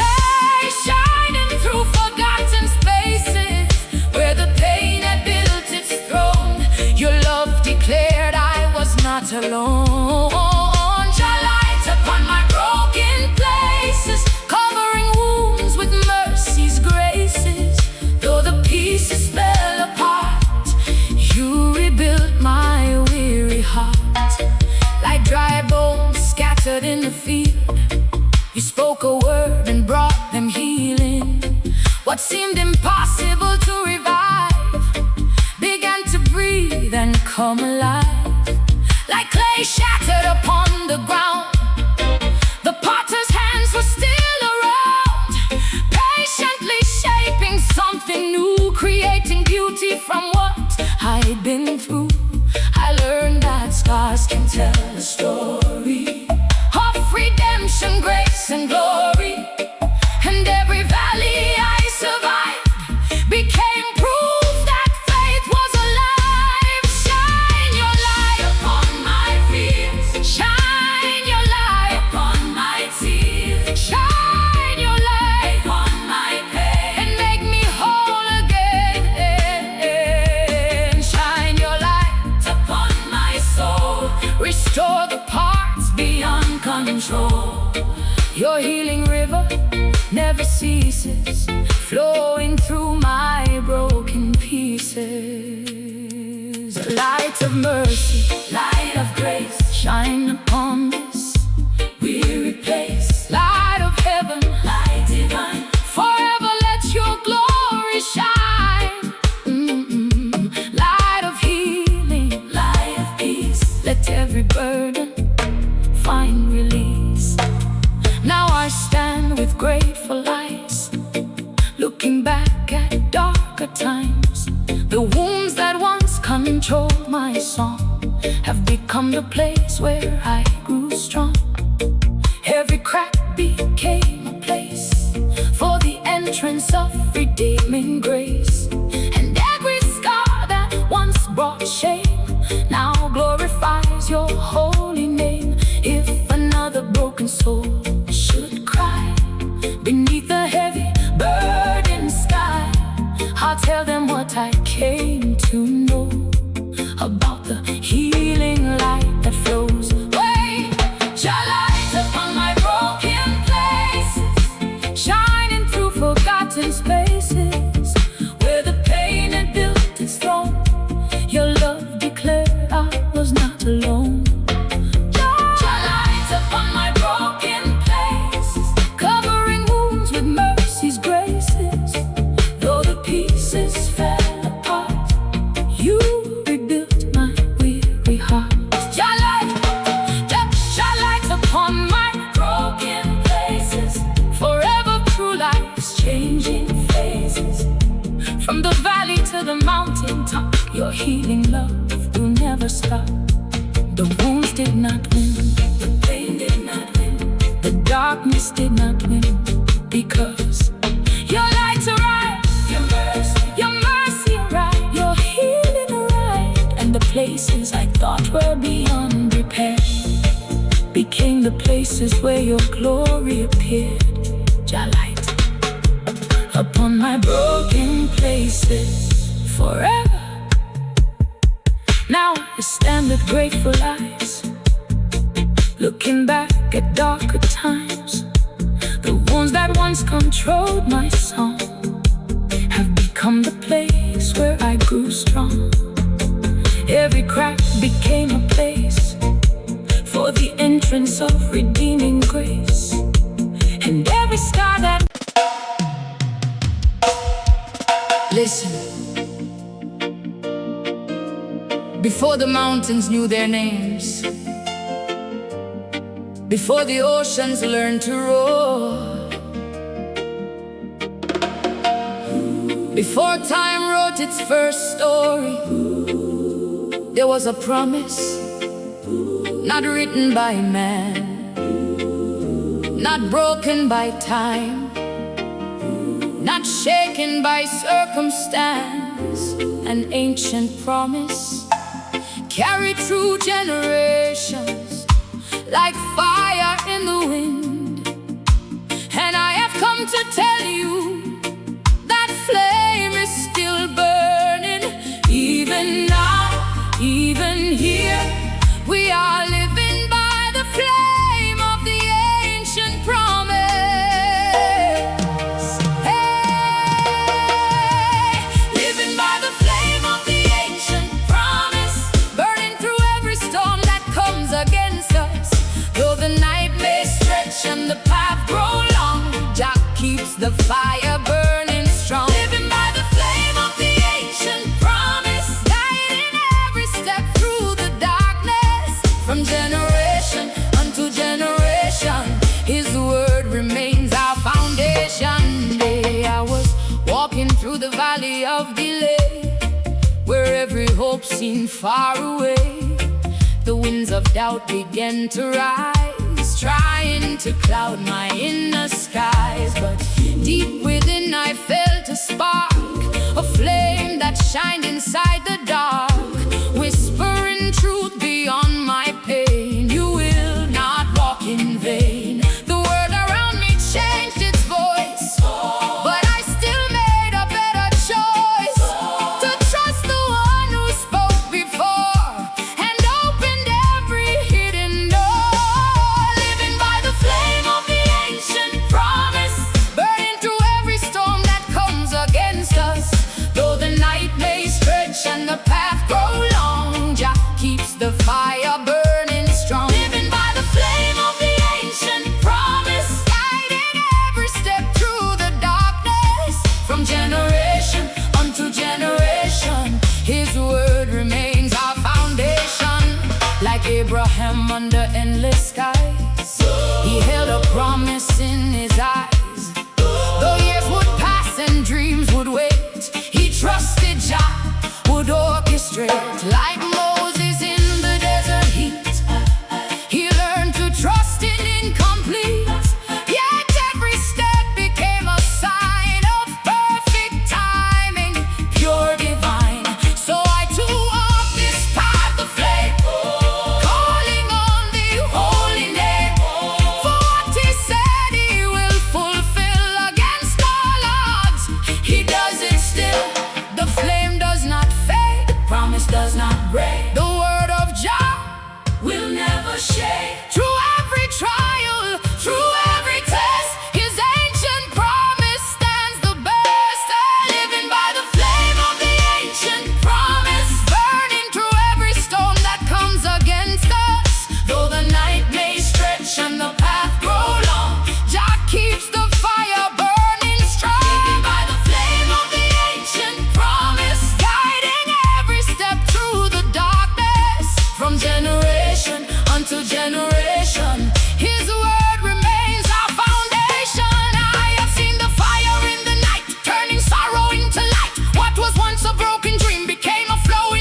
shining through forgotten spaces, where the pain had built its throne. Your love declared I was not alone. Your light upon my broken places, covering wounds with mercy's graces. Though the pieces fell apart, you rebuilt my weary heart. Like dry bones scattered in the field, you spoke a word and brought them healing. What seemed impossible to revive began to breathe and come alive. Like clay shattered upon the ground, the potter's hands were still around, patiently shaping something new, creating beauty from what I'd been through. I learned that scars can tell a story of redemption, grace, and glory. And every valley I survived became proof that faith was alive. Shine your light upon my fears, shine your light upon my tears, shine your light upon my pain, and make me whole again. Shine your light upon my soul, restore the parts beyond control. Your healing river never ceases, flowing through my broken pieces. Light of mercy, light of grace, shine upon this weary place. Light of heaven, light divine, forever let your glory shine. Light of healing, light of peace, let every burden find release. Now I stand with grateful eyes, looking back at darker times. The wounds that once controlled my song have become the place where I grew strong. Every crack became a place for the entrance of redeeming grace. And every scar that once brought shame now glorifies your holy name. If another broken soul should cry beneath the heavy burden sky, I'll tell them what I came to know about the healing light that flows. Wait, your light upon my broken places, shining through forgotten spaces, where the pain had built its throne. Your love declared I was not alone. Changing Your healing love will never stop. The wounds did not win, the pain did not win, the darkness did not win, because your light arrived, your mercy arrived, your healing arrived, and the places I thought were beyond repair became the places where your glory appeared. Your light upon my broken places forever. Now I stand with grateful eyes, looking back at darker times. The wounds that once controlled my song have become the place where I grew strong. Every crack became a place for the entrance of redeeming grace, and every star that... Listen. Before the mountains knew their names, before the oceans learned to roar, before time wrote its first story, there was a promise, not written by man, not broken by time, not shaken by circumstance. An ancient promise carried through generations like fire in the wind. And I have come to tell you that flame is still burning. Even now, even here, we are living by the flame of the ancient promise. Hey, living by the flame of the ancient promise, burning through every storm that comes against us. Though the night may stretch and the path grow long, Jah keeps the fire burning strong. Living by the flame of the ancient promise, guiding every step through the darkness. From generation unto generation, His word remains our foundation. I was walking through the valley of delay, where every hope seemed far away. The winds of doubt began to rise, trying to cloud my inner skies. But deep within I felt a spark, a flame that shined inside the dark, whispering truth beyond my pain. You will not walk in vain. The world around me changed its voice, but I still made a better choice to trust the one who spoke before and opened every hidden door. Living by the flame of the ancient promise, burning through every storm that comes against us. Though the night may stretch and the path grow long, Jah keeps the fire burning strong. Living by the flame of the ancient promise, guiding every step through the darkness. From generation unto generation, His word remains our foundation. Like Abraham under endless skies, he held a promise in his eyes. Though years would pass and dreams would wait, he trusted Jah would orchestrate. Like Moses in the desert heat, he learned to trust in incomplete. Yet every step became a sign of perfect timing, pure divine. So I too walk this path of flame, calling on the holy name. For what He said He will fulfill against all odds, He does it still. The flame does not fade, the promise does not break. The word of Jah will never shake. Through every trial, through every test, His ancient promise stands the best. Living by the flame of the ancient promise, burning through every storm that comes against us. Though the night may stretch and the path grow long, Jah keeps the fire burning strong. Living by the flame of the ancient promise, guiding every step through the darkness. From generation unto generation, His word remains our foundation. I have seen the fire in the night, turning sorrow into light. What was once a broken dream became a flow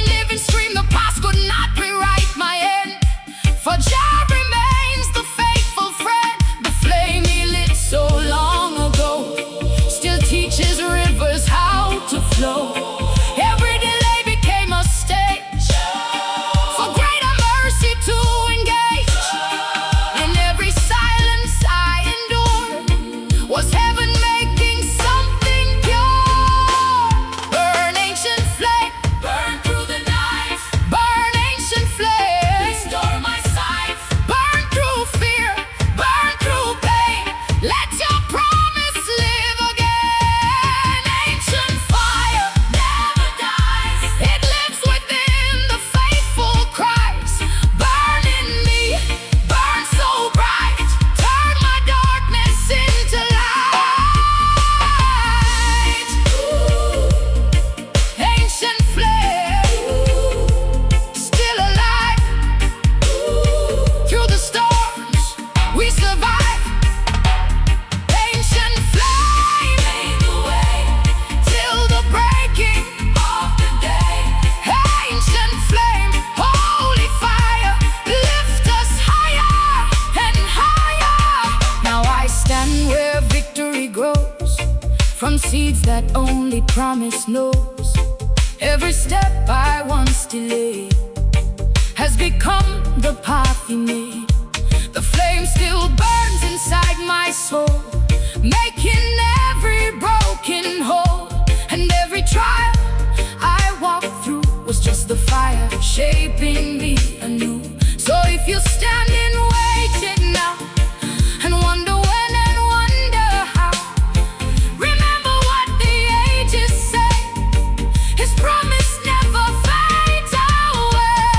seeds that only promise knows. Every step I once delayed has become the path he made. The flame still burns inside my soul, making every broken hole. And every trial I walked through was just the fire shaping me anew. So if you're standing waiting now and wonder when and wonder how, remember what the ages say: His promise never fades away.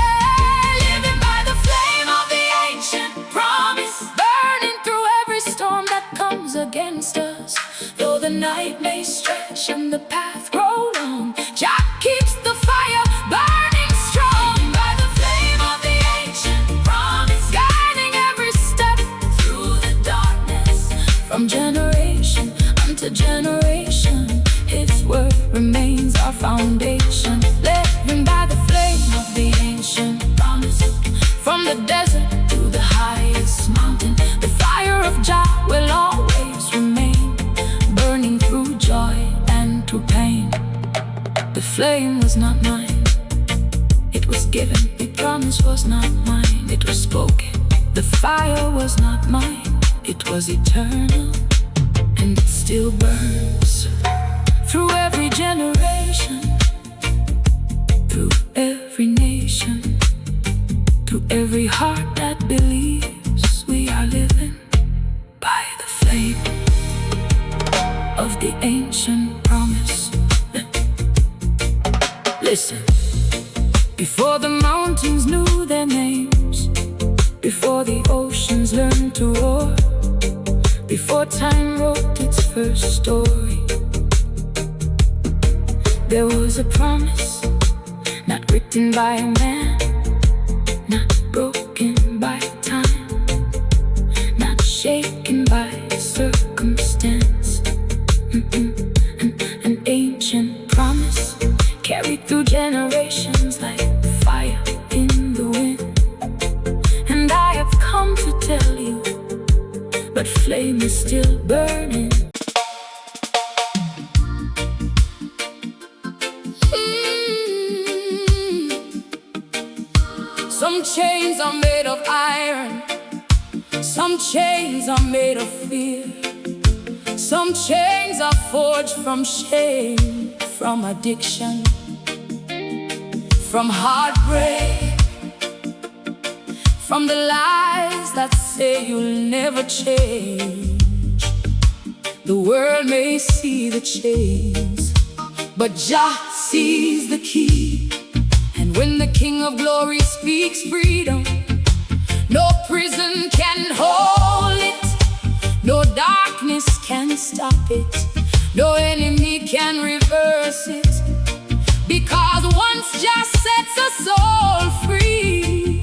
Living by the flame of the ancient promise, burning through every storm that comes against us. Though the night may stretch and the path grow long, Jah keeps the fire burning strong. By the flame of the ancient promise, guiding every step through the darkness. From generation unto generation, His word remains our foundation. Living by the flame of the ancient promise, from the desert to the highest mountain, the fire of Jah will always remain, burning through joy and through pain. The flame was not mine, it was given. The promise was not mine, it was spoken. The fire was not mine, it was eternal, and it still burns through every generation, through every nation, through every heart that believes we are living by the flame of the ancient promise. Listen, before the mountains knew their names, before the oceans learned to roar, before time wrote its first story, there was a promise, not written by a man, not broken by time, not shaken by circumstance. An ancient promise carried through generations like fire in the wind. And I have come to tell you, but flame is still burning. Some chains are made of iron, some chains are made of fear, some chains are forged from shame, from addiction, from heartbreak, from the lies that say you'll never change. The world may see the chains, but Jah sees the key. And when the King of Glory speaks freedom, no prison can hold it, no darkness can stop it, no enemy can reverse it. Because once Jah sets a soul free,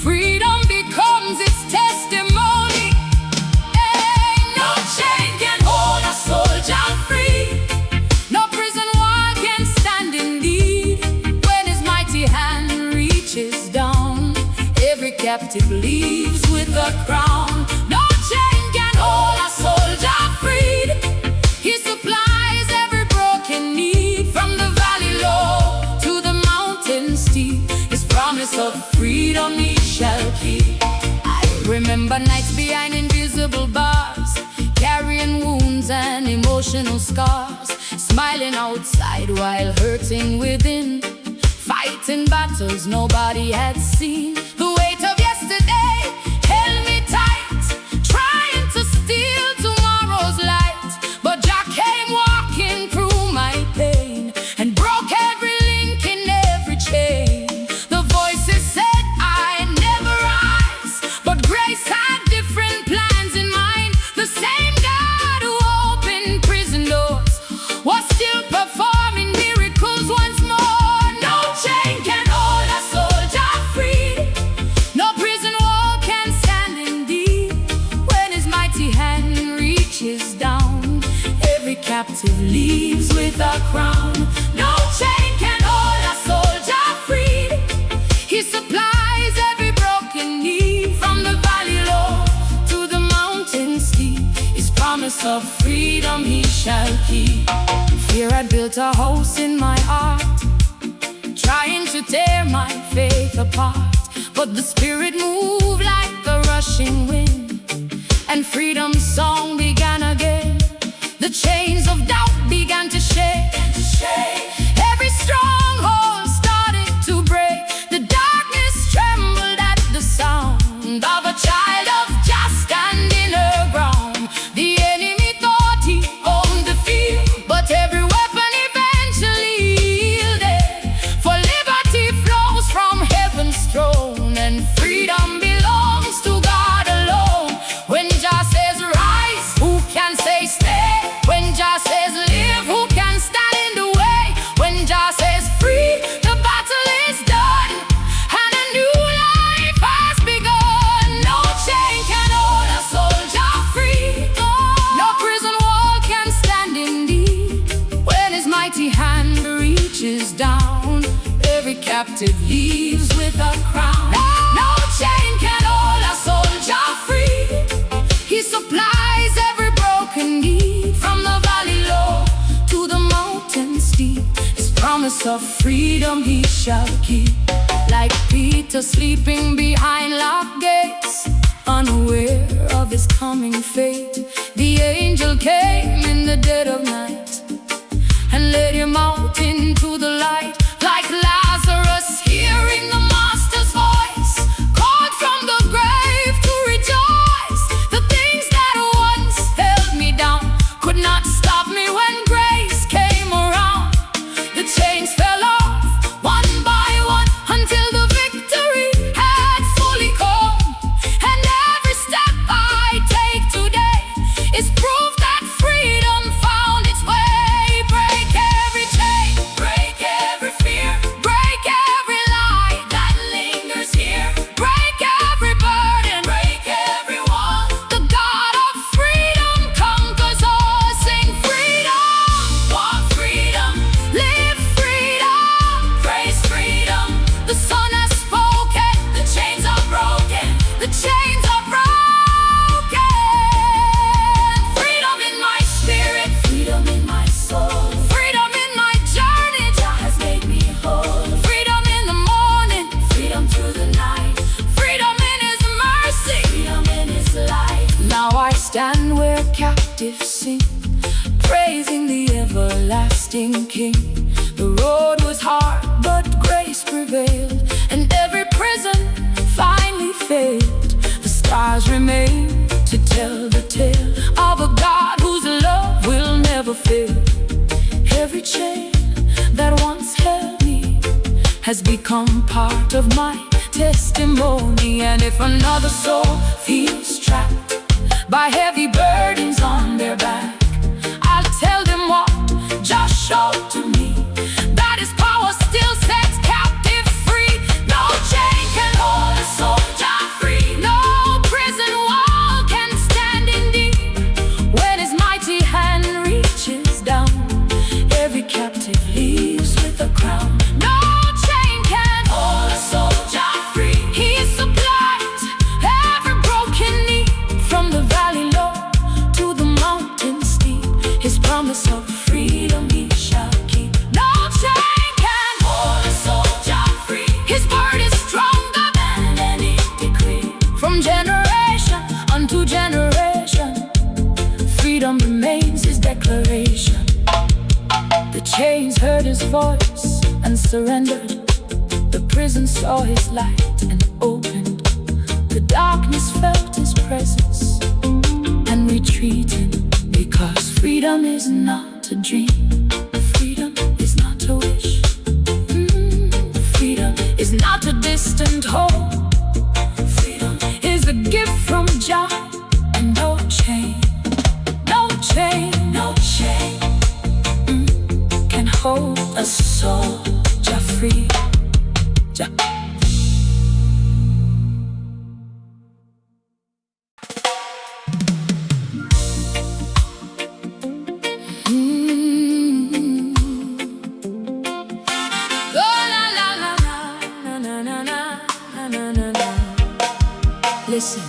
freedom becomes its testimony. Hey, no chain can hold a soul Jah free, no prison wall can stand indeed. When His mighty hand reaches down, every captive leaves with a crown. No chain can hold a soul Jah freed. He supplies every broken need, from the valley low to the mountain steep. His promise of freedom He shall keep. I remember nights behind invisible bars, carrying wounds and emotional scars, smiling outside while hurting within, fighting battles nobody had seen. The weight of yesterday held me tight, trying to steal tomorrow's light. But Jah came walking through my pain and broke every link in every chain. The voices said I'd never rise, but grace had different plans in mind. The same God who opened prison doors was still performing miracles once more. No chain can hold a soul Jah free, no prison wall can stand indeed. When His mighty hand reaches down, every captive leaves with a crown. No chain can hold a soul Jah free. He supplies every broken need, from the valley low to the mountain steep. His promise of freedom he shall keep. Fear had built a house in my heart, trying to tear my faith apart. But the Spirit moved like a rushing wind, and freedom's song began again. The chains of doubt began to shake. Every stronghold started to break. The darkness trembled at the sound of a child of just standing her ground. The enemy thought he owned the field, but every weapon eventually yielded. For liberty flows from heaven's throne, and freedom belongs to God alone. When Jah says rise, who can say stay? When Jah says live, who can stand in the way? When Jah says free, the battle is done, and a new life has begun. No chain can hold a soldier free. No prison wall can stand indeed. When his mighty hand reaches down, every captive leaves with a crown. No chain can hold a soldier free. He supplies every broken need, from the valley low to the mountain steep. His promise of freedom he shall keep. Like Peter sleeping behind locked gates, unaware of his coming fate, the angel came in the dead of night and led him out into the light. Like Lazarus hearing the Master's voice, called from the grave to rejoice. The things that once held me down could not stop me when grace came around. The chains fell off one by one until the victory had fully come. And every step I take today is proof that freedom found its way. Break every chain, break every fear, break every lie that lingers here. Break every burden, break every wall. The God of freedom conquers all. Sing freedom, walk freedom, live freedom, praise freedom. The Son has spoken, the chains are broken, the chains are broken. Freedom in my spirit, freedom in my soul, freedom in my journey, Jah has made me whole. Freedom in the morning, freedom through the night, freedom in His mercy, freedom in His light. Now I stand where captives sing, praising the everlasting King. The road was hard, but grace prevailed, and every prison finally failed. The stars remain to tell the tale of a God whose love will never fail. Every chain that once held me has become part of my testimony. And if another soul feels trapped by heavy burdens on their back, I'll tell them what Jah showed to me, that His power still sets captives free. No chain can hold a soldier free. No prison wall can stand indeed. When His mighty hand reaches down, every captive leaves with a crown. No chain can hold a soldier free. He supplies every broken need, from the valley low to the mountain steep. His promise of freedom he shall keep. No chain can hold a soldier free. His word is stronger than any decree. From generation unto generation, freedom remains His declaration. The chains heard His voice and surrendered. The prison saw His light and opened. The darkness felt His presence and retreated, because freedom is not a dream. Freedom is not a wish. Freedom is not a distant hope. Freedom is a gift from Jah, and no chain, no chain, no chain can hold a soul Jah free. Jah. Listen,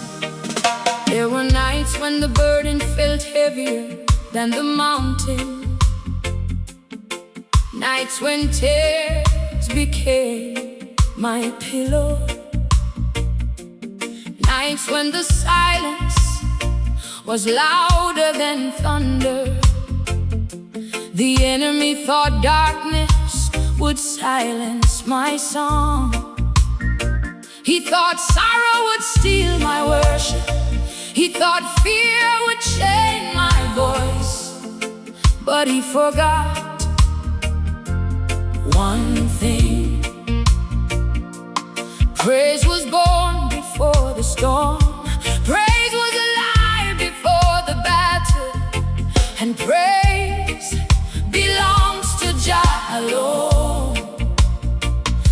there were nights when the burden felt heavier, than the mountain. Nights when tears became my pillow. Nights when the silence was louder than thunder. The enemy thought darkness would silence my song. He thought sorrow would steal my worship. He thought fear would chain my voice. But he forgot one thing. Praise was born before the storm. Praise was alive before the battle. And praise belongs to Jah alone.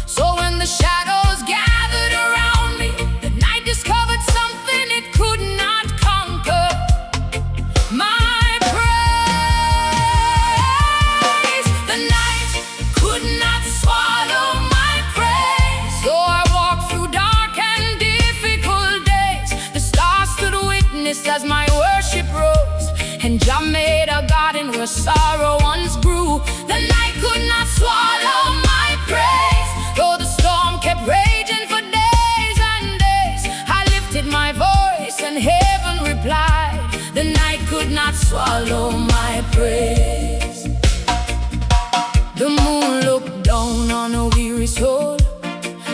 So when the shadows gathered around me, the night discovered something it could not conquer. My praise. The night could not swallow my praise. So I walked through dark and difficult days. The stars stood witness as my worship rose. And Jah made a garden where sorrow once grew. The night could not swallow my praise. Though the storm kept raging for days and days, I lifted my voice and heaven replied. The night could not swallow my praise. The moon looked down on a weary soul,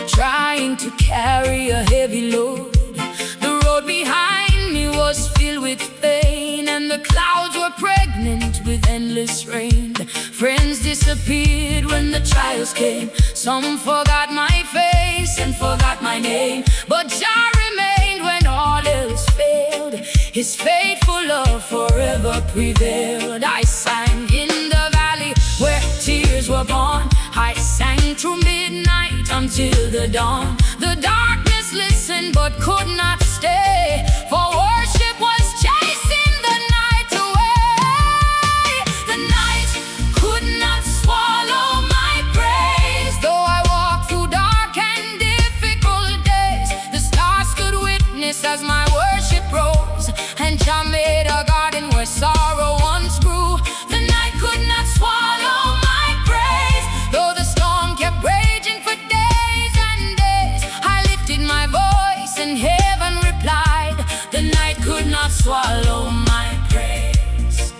trying to carry a heavy load. The road behind me was filled with pain, and the clouds were pregnant with endless rain. Friends disappeared when the trials came. Some forgot my face and forgot my name. But Jah remained when all else failed. His faithful love forever prevailed. I sang in the valley where tears were born. I sang through midnight until the dawn. The darkness listened but could not stay, for worship was chasing the night away. The night could not swallow my praise. Though I walked through dark and difficult days, the stars stood witness as my worship rose. And Jah made a garden where sorrow once grew. The night could not swallow my praise. Though the storm kept raging for days and days, I lifted my voice and heaven replied. The night could not swallow my praise.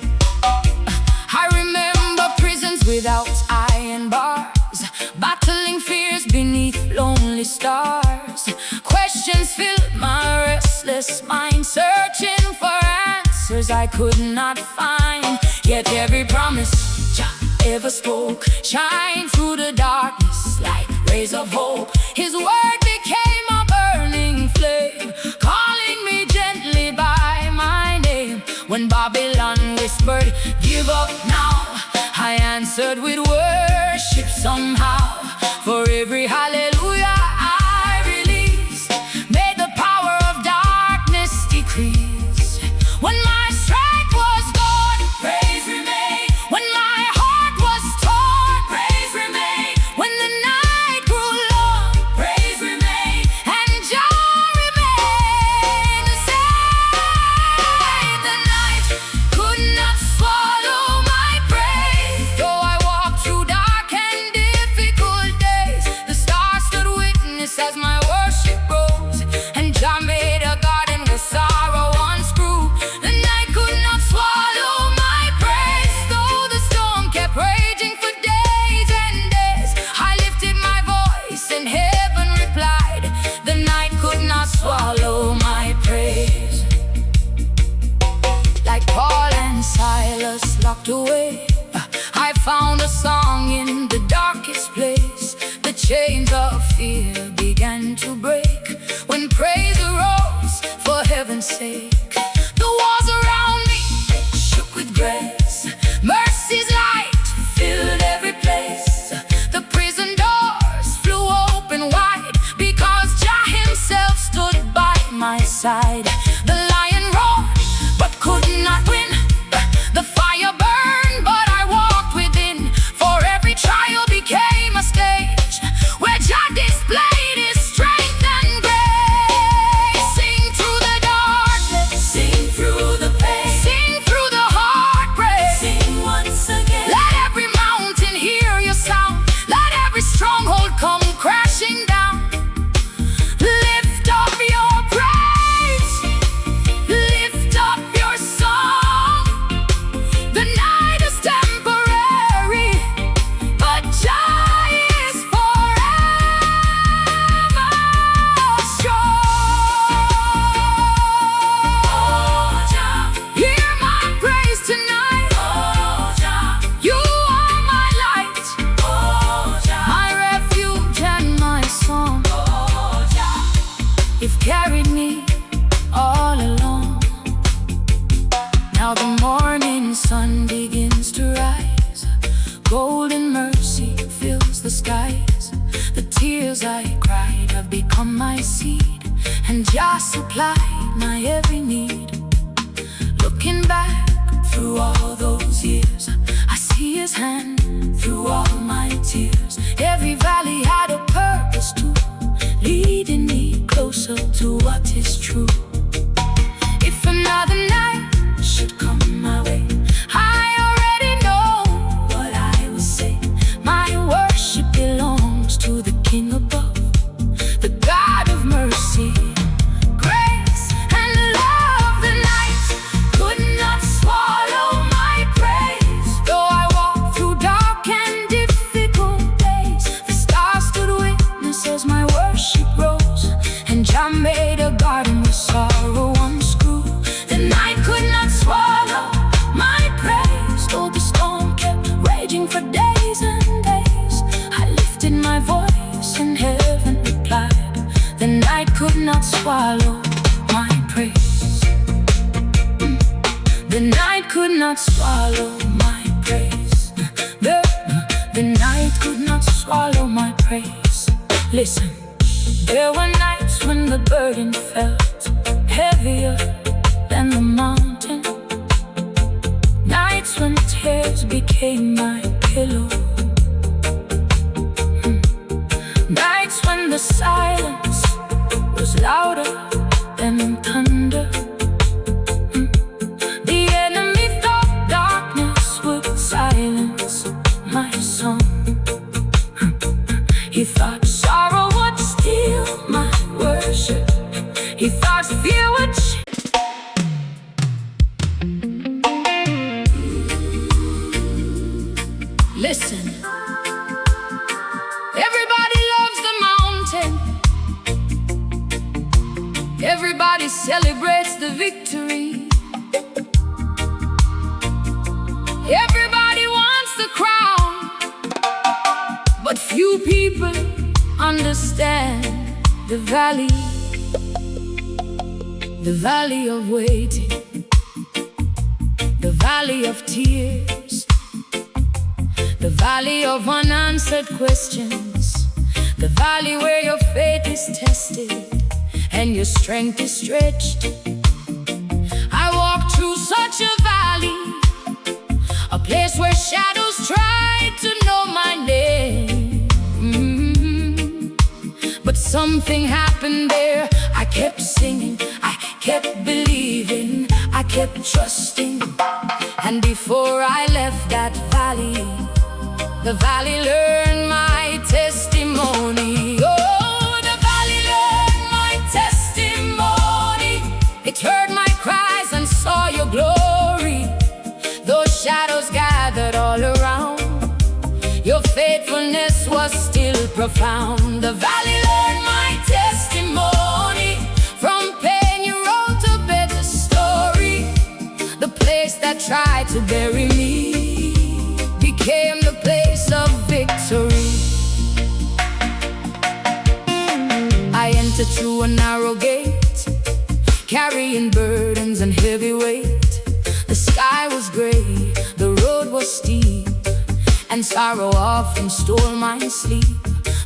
I remember prisons without iron bars, battling fears beneath lonely stars. Questions filled my restless mind, searching for answers I could not find. Yet every promise Jah ever spoke shined through the darkness like rays of hope. His word became a burning flame, calling me gently by my name. When Babylon whispered, "Give up now," I answered with worship somehow. For every hallelujah I released, made the power of darkness decrease. When my strength was gone, praise remained. When my heart was torn, praise remained. When the night grew long, praise remained. And Jah remained the same. The night could not swallow my praise. Though I walked through dark and difficult days, the stars stood witness as my worship rose. And Jah made a garden where sorrow once grew. The night could not swallow my praise. Though the storm kept raging for days and days, I lifted my voice and heaven replied. The night could not swallow my praise. Like Paul and Silas locked away, I found a song in the darkest place. The chains of fear began to break when praise arose for heaven's sake. The walls around me shook with grace. Mercy's light filled every place. The prison doors flew open wide because Jah himself stood by my side. The lion roared but could not win. The fire burned but I walked within. For every trial became a stage where Jah displayed his strength and grace. Sing through the darkness, days. The tears I cried have become my seed, and Jah supplied my every need. Looking back through all those years, I see His hand through all my tears. Every valley had a purpose too, leading me closer to what is true. If another night should come my way, I already know what I will say. My worship belongs to the King above, the God of mercy, grace, and love. The night could not swallow my praise. Though I walked through dark and difficult days, the stars stood witness as my worship rose, and Jah made a garden with sorrow unscrew. The night could not swallow my praise. Though the storm kept raging for days and days, I lifted my voice and heaven replied. The night could not swallow my praise. The night could not swallow my praise. The night could not swallow my praise. Listen, there were nights when the burden felt heavier than the mountain. Nights when tears became my pillow. Nights when the silence was louder than thunder. The enemy thought darkness would silence my song. He thought sorrow would steal my worship. He thought fear would Listen, everybody loves the mountain. Everybody celebrates the victory. Everybody wants the crown, but few people understand the valley of waiting, the valley of tears, the valley of unanswered questions, the valley where your faith is tested and your strength is stretched. I walked through such a valley, a place where shadows tried to know my name. But something happened there. I kept singing, I kept believing, I kept trusting. And before I left that valley, the valley learned my testimony. Oh, the valley learned my testimony. It heard my cries and saw your glory. Those shadows gathered all around, your faithfulness was still profound. The valley learned my testimony. From pain you wrote a better story. The place that tried to bury me became the place of victory. I entered through a narrow gate, carrying burdens and heavy weight. The sky was gray, the road was steep, and sorrow often stole my sleep.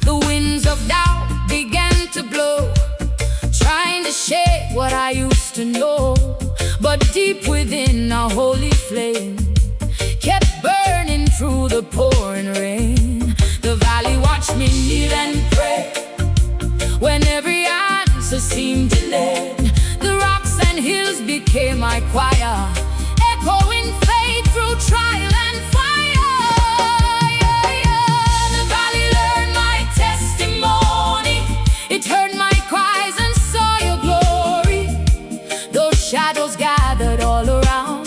The winds of doubt began to blow, trying to shake what I used to know. But deep within, a holy flame kept burning through the pouring rain. The valley watched me kneel and pray when every answer seemed delayed. The rocks and hills became my choir, echoing faith through trial and fire. The valley learned my testimony. It heard my cries and saw your glory. Those shadows gathered all around,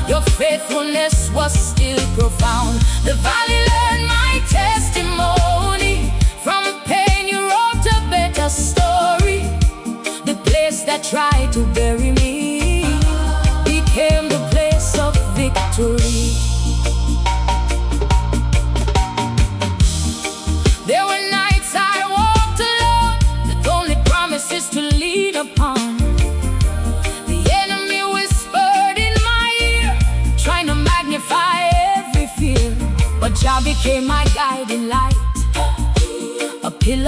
your faithfulness was still profound. The valley learned my testimony. From pain you wrote a better story. The place that tried to bury me became the place of victory. There were nights I walked alone, with only promises to lean upon. The enemy whispered in my ear, trying to magnify every fear. But Jah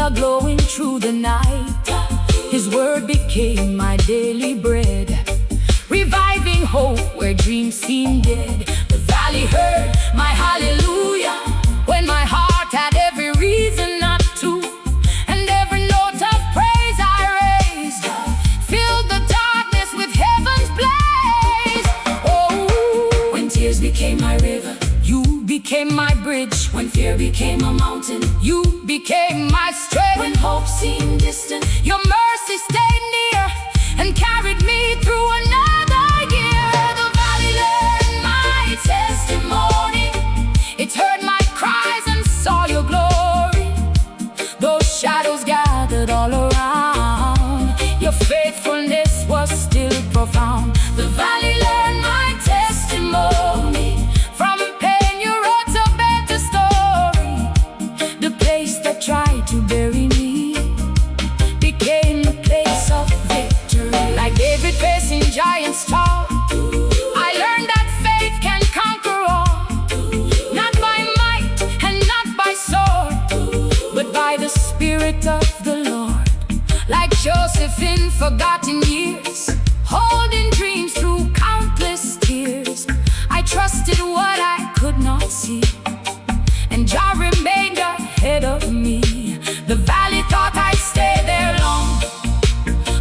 star glowing through the night. His word became my daily bread, reviving hope where dreams seemed dead. The valley heard my hallelujah when my heart had every reason not to, and every note of praise I raised filled the darkness with heaven's blaze. Oh, when tears became my river, you became my bridge. When fear became a mountain, you became my strength. when hope seemed distant, Your mercy stayed near and carried me through another year. the valley learned my testimony. It heard my cries and saw your glory. Those shadows gathered all around. Your faithfulness was still profound. The valley learned my testimony. From pain you wrote a better story. The place that tried to bury me became the place of victory. Like David facing giants tall, I learned that faith can conquer all. Not by might and not by sword, but by the Spirit of the Lord. Like Joseph in forgotten years, holding dreams through countless tears. I trusted what I could not see, and Jah remained ahead of me. The valley thought I'd stay there long,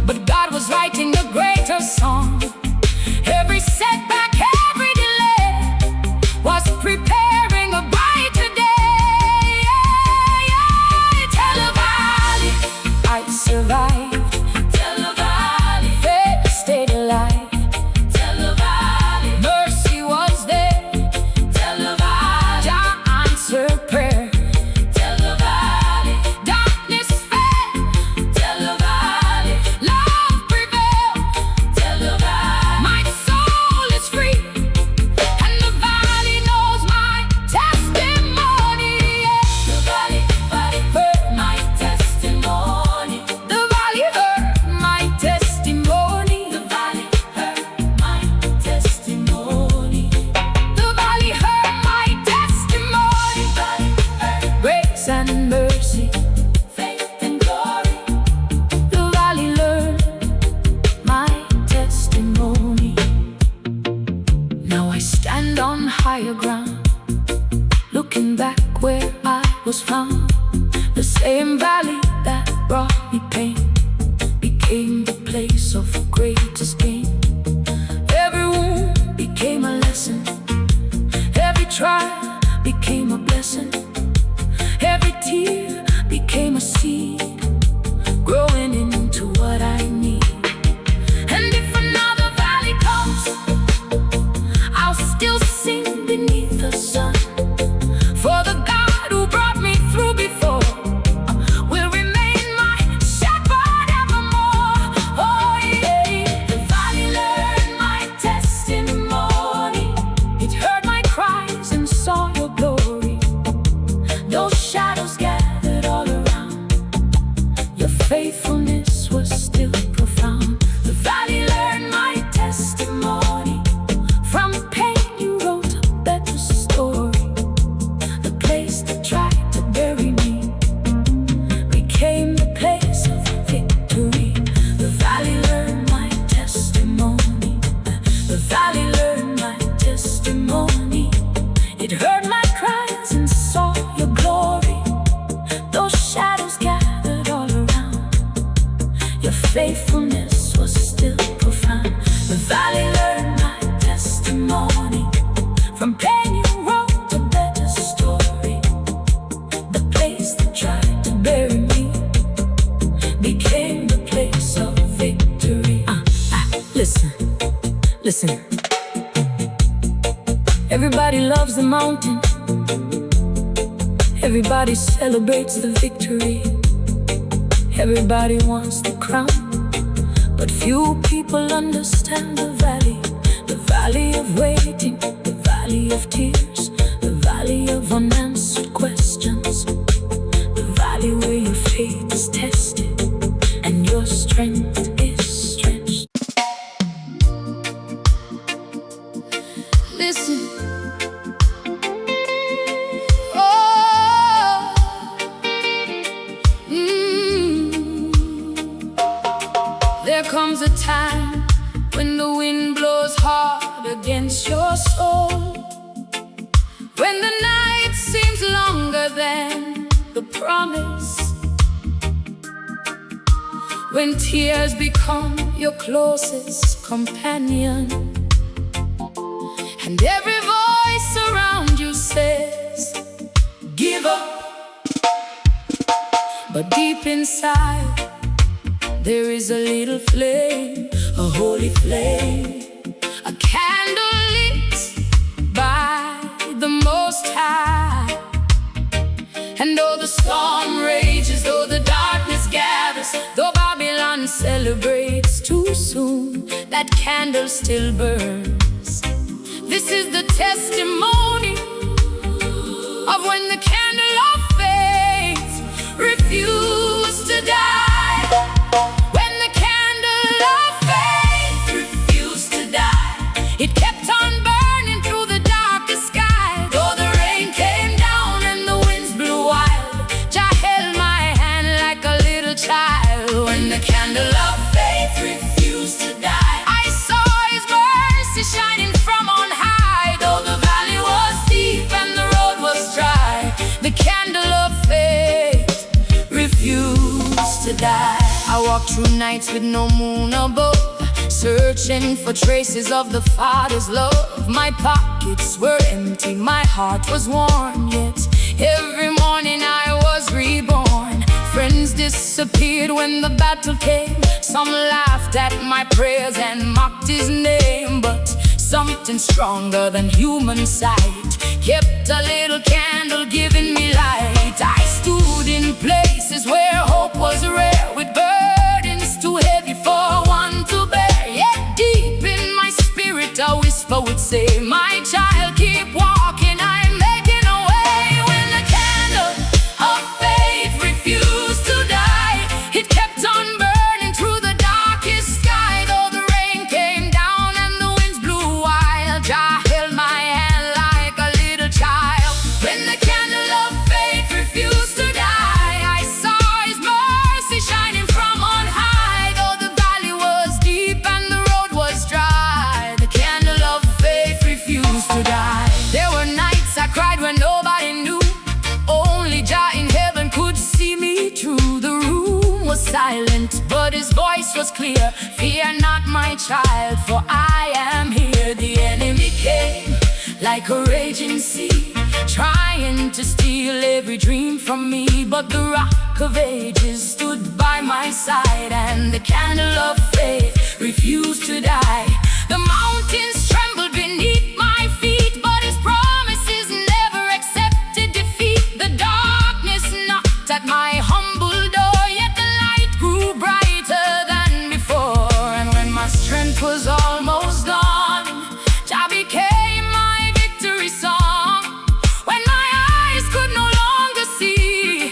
but God was writing a greater song. Every setback, every delay was preparing a brighter day. Tell the valley, I survived, tell the valley, faith stayed alive. tell the valley, Mercy was there, tell the valley, Jah answered prayer. tell the valley, Darkness fell, tell the valley, love prevailed. tell the valley, My soul is free, and the valley knows my testimony. the valley, Heard my testimony. The valley heard my testimony. The valley heard my testimony. The valley heard my testimony. Valley heard Grace and mercy, faith and glory. the valley learned my testimony. Now I stand on higher ground, looking back where I was found. The same valley that brought me pain became the place of greatest gain. Every wound became a lesson, every trial became a blessing, every tear became a seed, growing into what I need. And if another valley comes, I'll still sing beneath the sun, for the God who brought me through before will remain my shepherd evermore. Oh yeah, The valley learned my testimony. it heard my cries and saw your glory. Those shadows gathered all around. Your faithfulness was still profound. The valley learned my testimony. From pain you wrote a better story. The place that tried to bury me became the place of victory. The valley learned my testimony. The valley learned my testimony. It heard my cries and saw your glory. Those shadows gathered all around. Your faithfulness was still profound. The valley learned my testimony. From pain you wrote a better story. The place that tried to bury me became the place of victory. Listen, listen. Everybody loves the mountain. Everybody celebrates the victory. Everybody wants the crown, but few people understand the valley of waiting, the valley of tears, the valley of unanswered questions, the valley where your faith is tested and your strength is stretched. Listen. Oh. comes a time when the wind blows hard against your soul, when the night seems longer than the promise, when tears become your closest companion, and every voice around you says, give up. But deep inside, there is a little flame, a holy flame, a candle lit by the Most High. And though the storm rages, though the darkness gathers, though Babylon celebrates too soon, that candle still burns. This is the testimony of when the candle of faith refused to die. When the candle of faith refused to die, it kept on burning through the darkest sky. Though the rain came down and the winds blew wild, Jah held my hand like a little child. When the candle of faith refused to die, I saw His mercy shining from on high. Though the valley was deep and the road was dry, the candle of faith refused to die. I walked through nights with no moon above, searching for traces of the Father's love. My pockets were empty, my heart was worn, yet every morning I was reborn. Friends disappeared when the battle came. Some laughed at my prayers and mocked His name, but something stronger than human sight kept a little candle giving me light. I stood in places where hope was rare, with burdens too heavy for one to bear. Yet deep in my spirit a whisper would say, my child, keep walking, I'm making a way. When the candle of faith refused to die, it kept on burning through the darkest sky. Though the rain came down and the winds blew wild, Jah held my hand like a little child. When the candle of faith refused to die, I saw His mercy shining from on high. Though the valley was deep and the road was dry, the candle of faith refused to die. There were nights I cried when nobody knew, only Jah in heaven could see me through. The room was silent, but His voice was clear. Fear not, my child, for I am here. The enemy came like a raging sea, trying to steal every dream from me, but the Rock of Ages stood by my side, and the candle of faith refused to die. The mountains trembled beneath my feet, but His promises never accepted defeat. The darkness knocked at my humble door, yet the light grew brighter than before. And when my strength was almost gone, Jah became my victory song. When my eyes could no longer see,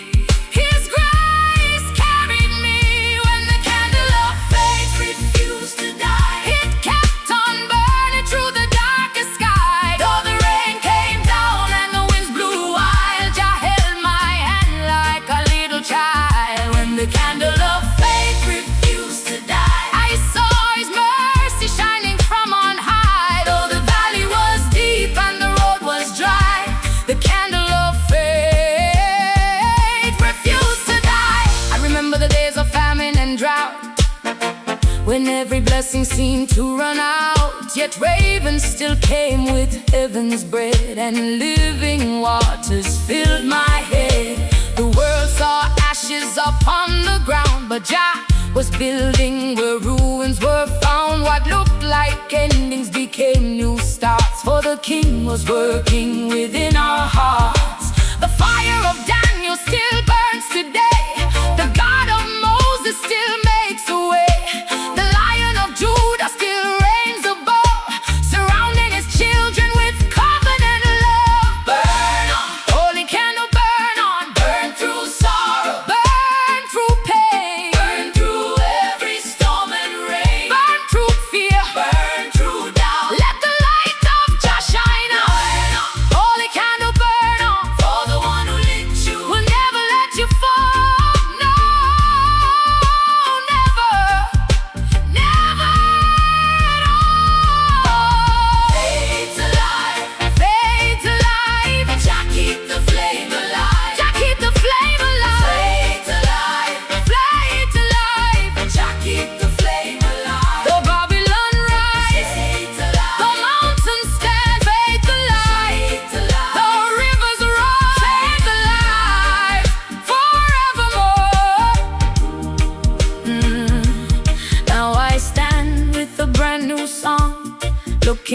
His grace carried me. When the candle of faith refused to die, it kept on burning through the darkest sky. Though the rain came down and the winds blew wild, Jah held my hand like a little child. When the candle of faith refused to die, I saw His mercy shining from on high. Though the valley was deep and the road was dry, the candle of faith refused to die. I remember the days of famine and drought, when every blessing seemed to run out, yet ravens still came with heaven's bread, and living waters filled my head. The world saw ashes upon the ground, but Jah was building where ruins were found. What looked like endings became new starts, for the King was working within our hearts. The fire of Daniel still burns today, the God of Moses still makes a way. The Lion of Judah still reigns above, surrounding His children with covenant love. Burn on, holy candle, burn on, burn through sorrow, burn through pain, burn through every storm and rain, burn through fear, burn through doubt. Let the light of Jah shine on. Holy candle, burn on, for the one who lit you will never let you fall.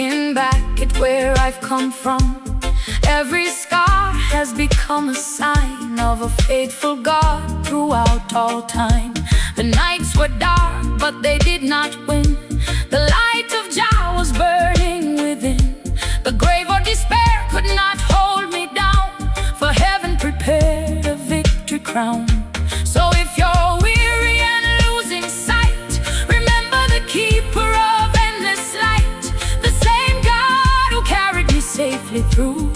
Looking back at where I've come from, every scar has become a sign of a faithful God throughout all time. The nights were dark, but they did not win. The light of Jah was burning within. The grave or despair could not hold me down, for heaven prepared a victory crown. So if you're weary and losing sight, remember the keeper of endless light. The same God who carried me safely through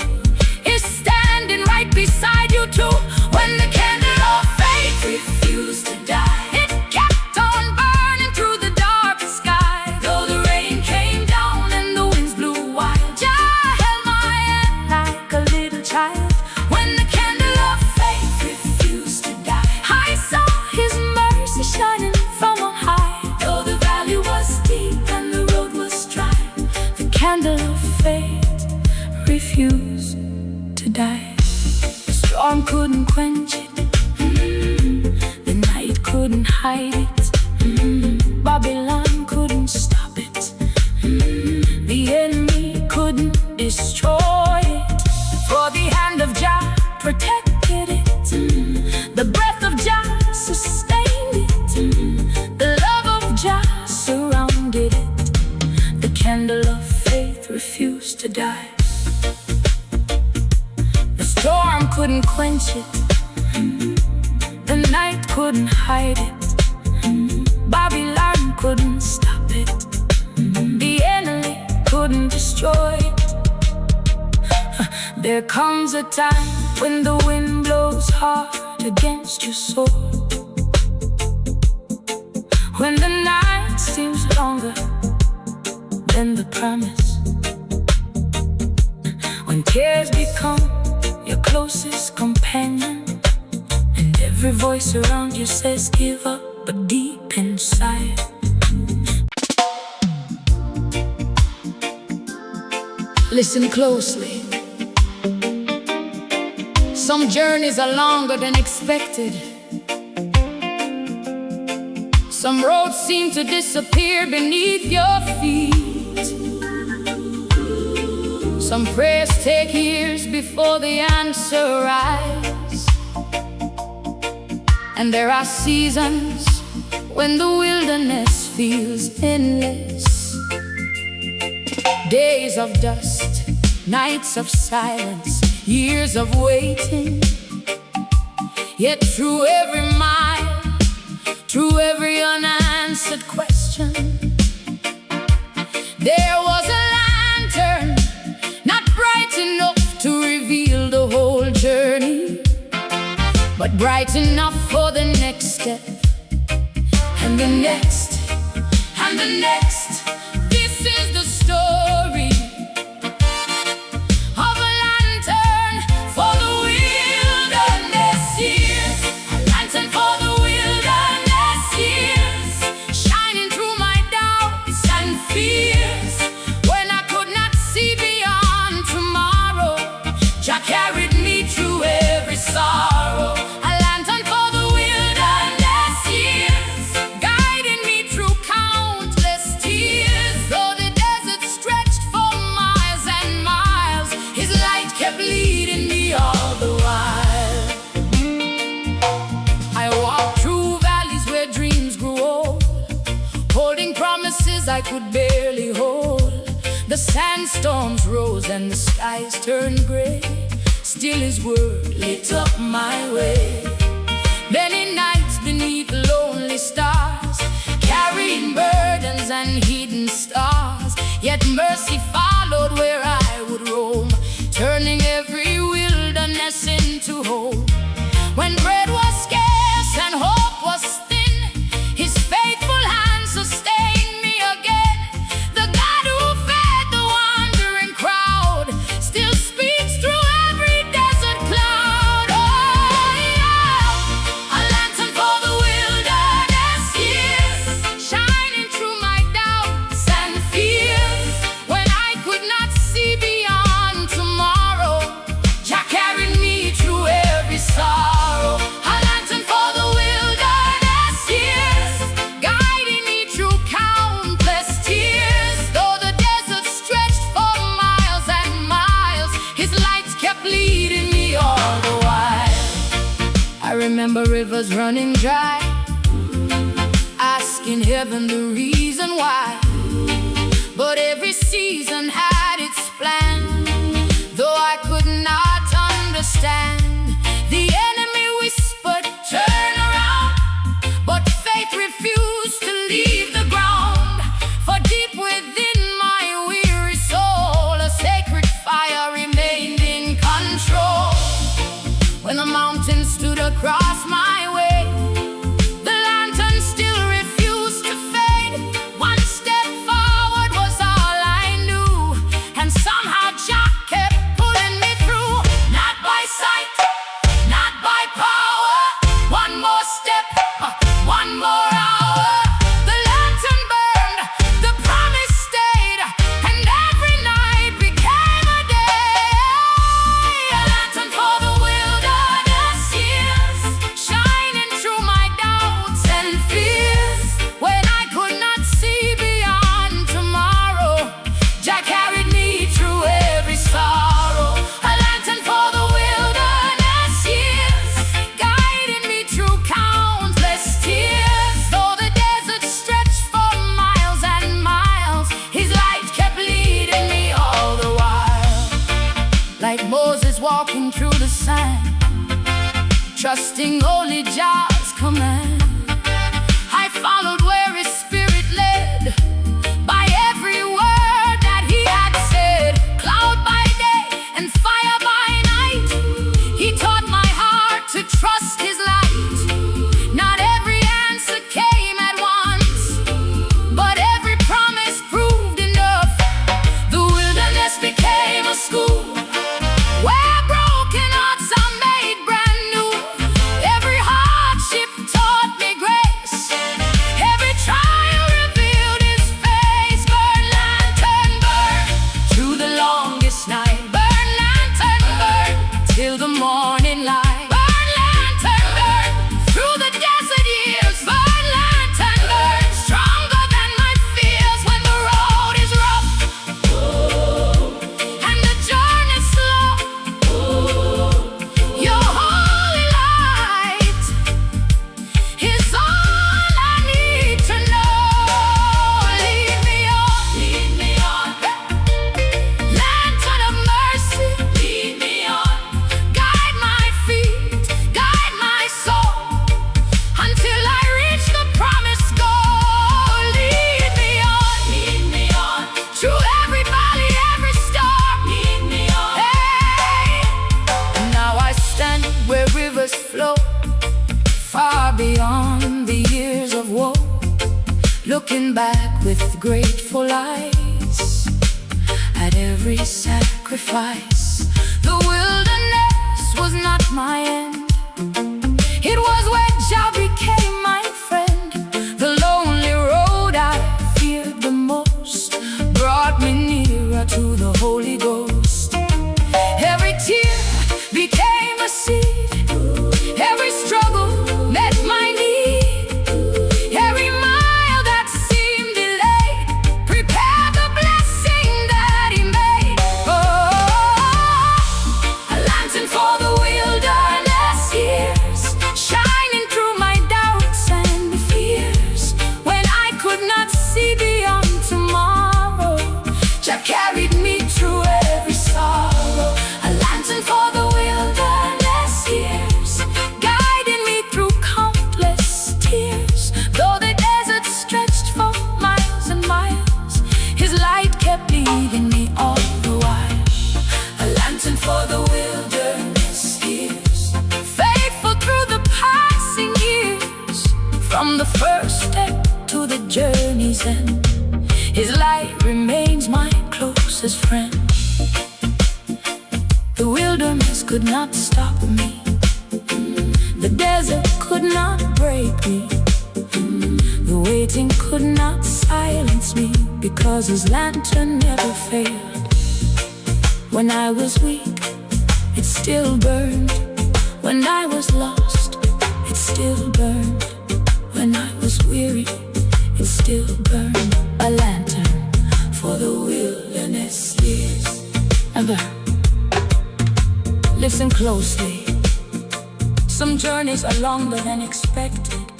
is standing right beside you too. When the candle of faith refused to die, it kept on burning through the dark sky. Though the rain came down and the winds blew wild, Jah held my hand like a little child. When the candle of faith refused to die, I saw His mercy shining from on high. Though the valley was deep and the road was dry, the candle of faith refused to die. The storm couldn't quench it, the night couldn't hide it, Babylon couldn't stop it, the enemy couldn't destroy it. For the hand of Jah protected it, the breath of Jah sustained it, the love of Jah surrounded it. The candle of faith refused to die. The storm couldn't quench it, the night couldn't hide it, Babylon couldn't stop it, the enemy couldn't destroy it. There comes a time when the wind blows hard against your soul, when the night seems longer than the promise, when tears become your closest companion, and every voice around you says give up, but deep inside listen closely. Some journeys are longer than expected. Some roads seem to disappear beneath your feet. Some prayers take years before the answer arrives. And there are seasons when the wilderness feels endless. Days of dust, nights of silence, years of waiting. Yet through every mile, through every unanswered question, there was a lantern, not bright enough to reveal the whole journey, but bright enough for the next step, and the next, and the next. This is the story of a lantern for the wilderness years, a lantern for the wilderness years, shining through my doubts and fears. When I could not see beyond tomorrow, Jah carried me through every sorrow. A lantern for the wilderness years, guiding me through countless tears. Though the desert stretched for miles and miles, His light kept leading me all the while. I walked through valleys where dreams grew old, holding promises I could barely hold. The sandstorms rose and the skies turned gray, still His word lit up my way. Many nights beneath lonely stars, carrying burdens and hidden stars, yet mercy followed where I would roam, turning every wilderness into hope. When bread was scarce and hope was thin, His faithful hand sustained me again. The God who fed the wandering crowd still speaks through every desert cloud. Oh yeah. Remember rivers running dry, asking heaven the reason why. But every season had its plan, though I could not understand. The enemy whispered, turn around, but faith refused to leave the ground. For deep within my weary soul, a sacred fire remained in control. When the mountain stood across my way, the lantern still refused to fade. One step forward was all I knew, and somehow Jah kept pulling me through. Not by sight, not by power. One more step, one more hour. The lantern burned, the promise stayed, and every night became a day. A lantern for the wilderness years, shining through my doubts and fears. When I could not see beyond tomorrow, Jah carried me through every sorrow. A lantern for the wilderness years, guiding me through countless tears. Though the desert stretched for miles and miles, His light kept leading me all the while. Like Moses walking through the sand, trusting only Jah's command, I followed where His Spirit led, by every word that He had said. Cloud by day and fire by night, He taught my heart to trust His light. Not every answer came at once, but every promise proved enough. The wilderness became a school where broken hearts are made brand new. Every hardship taught me grace, every trial revealed His face. Burn, lantern, burn, through the longest night. Burn, lantern, burn, till the morning light. Burn, lantern, burn, through the desert years. Burn, lantern, burn, stronger than my fears. When the road is rough, and the journey slow, Your holy light is all I need to know. Lead me on, lantern of mercy, lead me on. Guide my feet, guide my soul, until I reach the promised goal. Lead me on, through every valley, every storm. Lead me on. Hey, now I stand where rivers flow, far beyond the years of woe, looking back with grateful eyes at every sacrifice. The wilderness was not my end, it was where Jah became my friend. The lonely road I feared the most brought me nearer to the Holy Ghost. Every tear became a seed, every struggle met my need. Every mile that seemed delayed prepared the blessing that He made. Oh, a lantern for the wilderness years, shining through my doubts and fears. When I could not see beyond tomorrow, Jah carried me through every sorrow. A lantern for the wilderness years, guiding me through countless tears. Though the desert stretched for miles and miles, His light kept leading me all the while. A lantern for the wilderness years, faithful through the passing years. From the first step to the journey's end, His light remains my closest friend. The wilderness could not stop me, the desert could not break me, the waiting could not silence me, because His lantern never failed. When I was weak, it still burned. When I was lost, it still burned. When I was weary, it still burned. A lantern for the wilderness years. Ever listen closely Some journeys are longer than expected,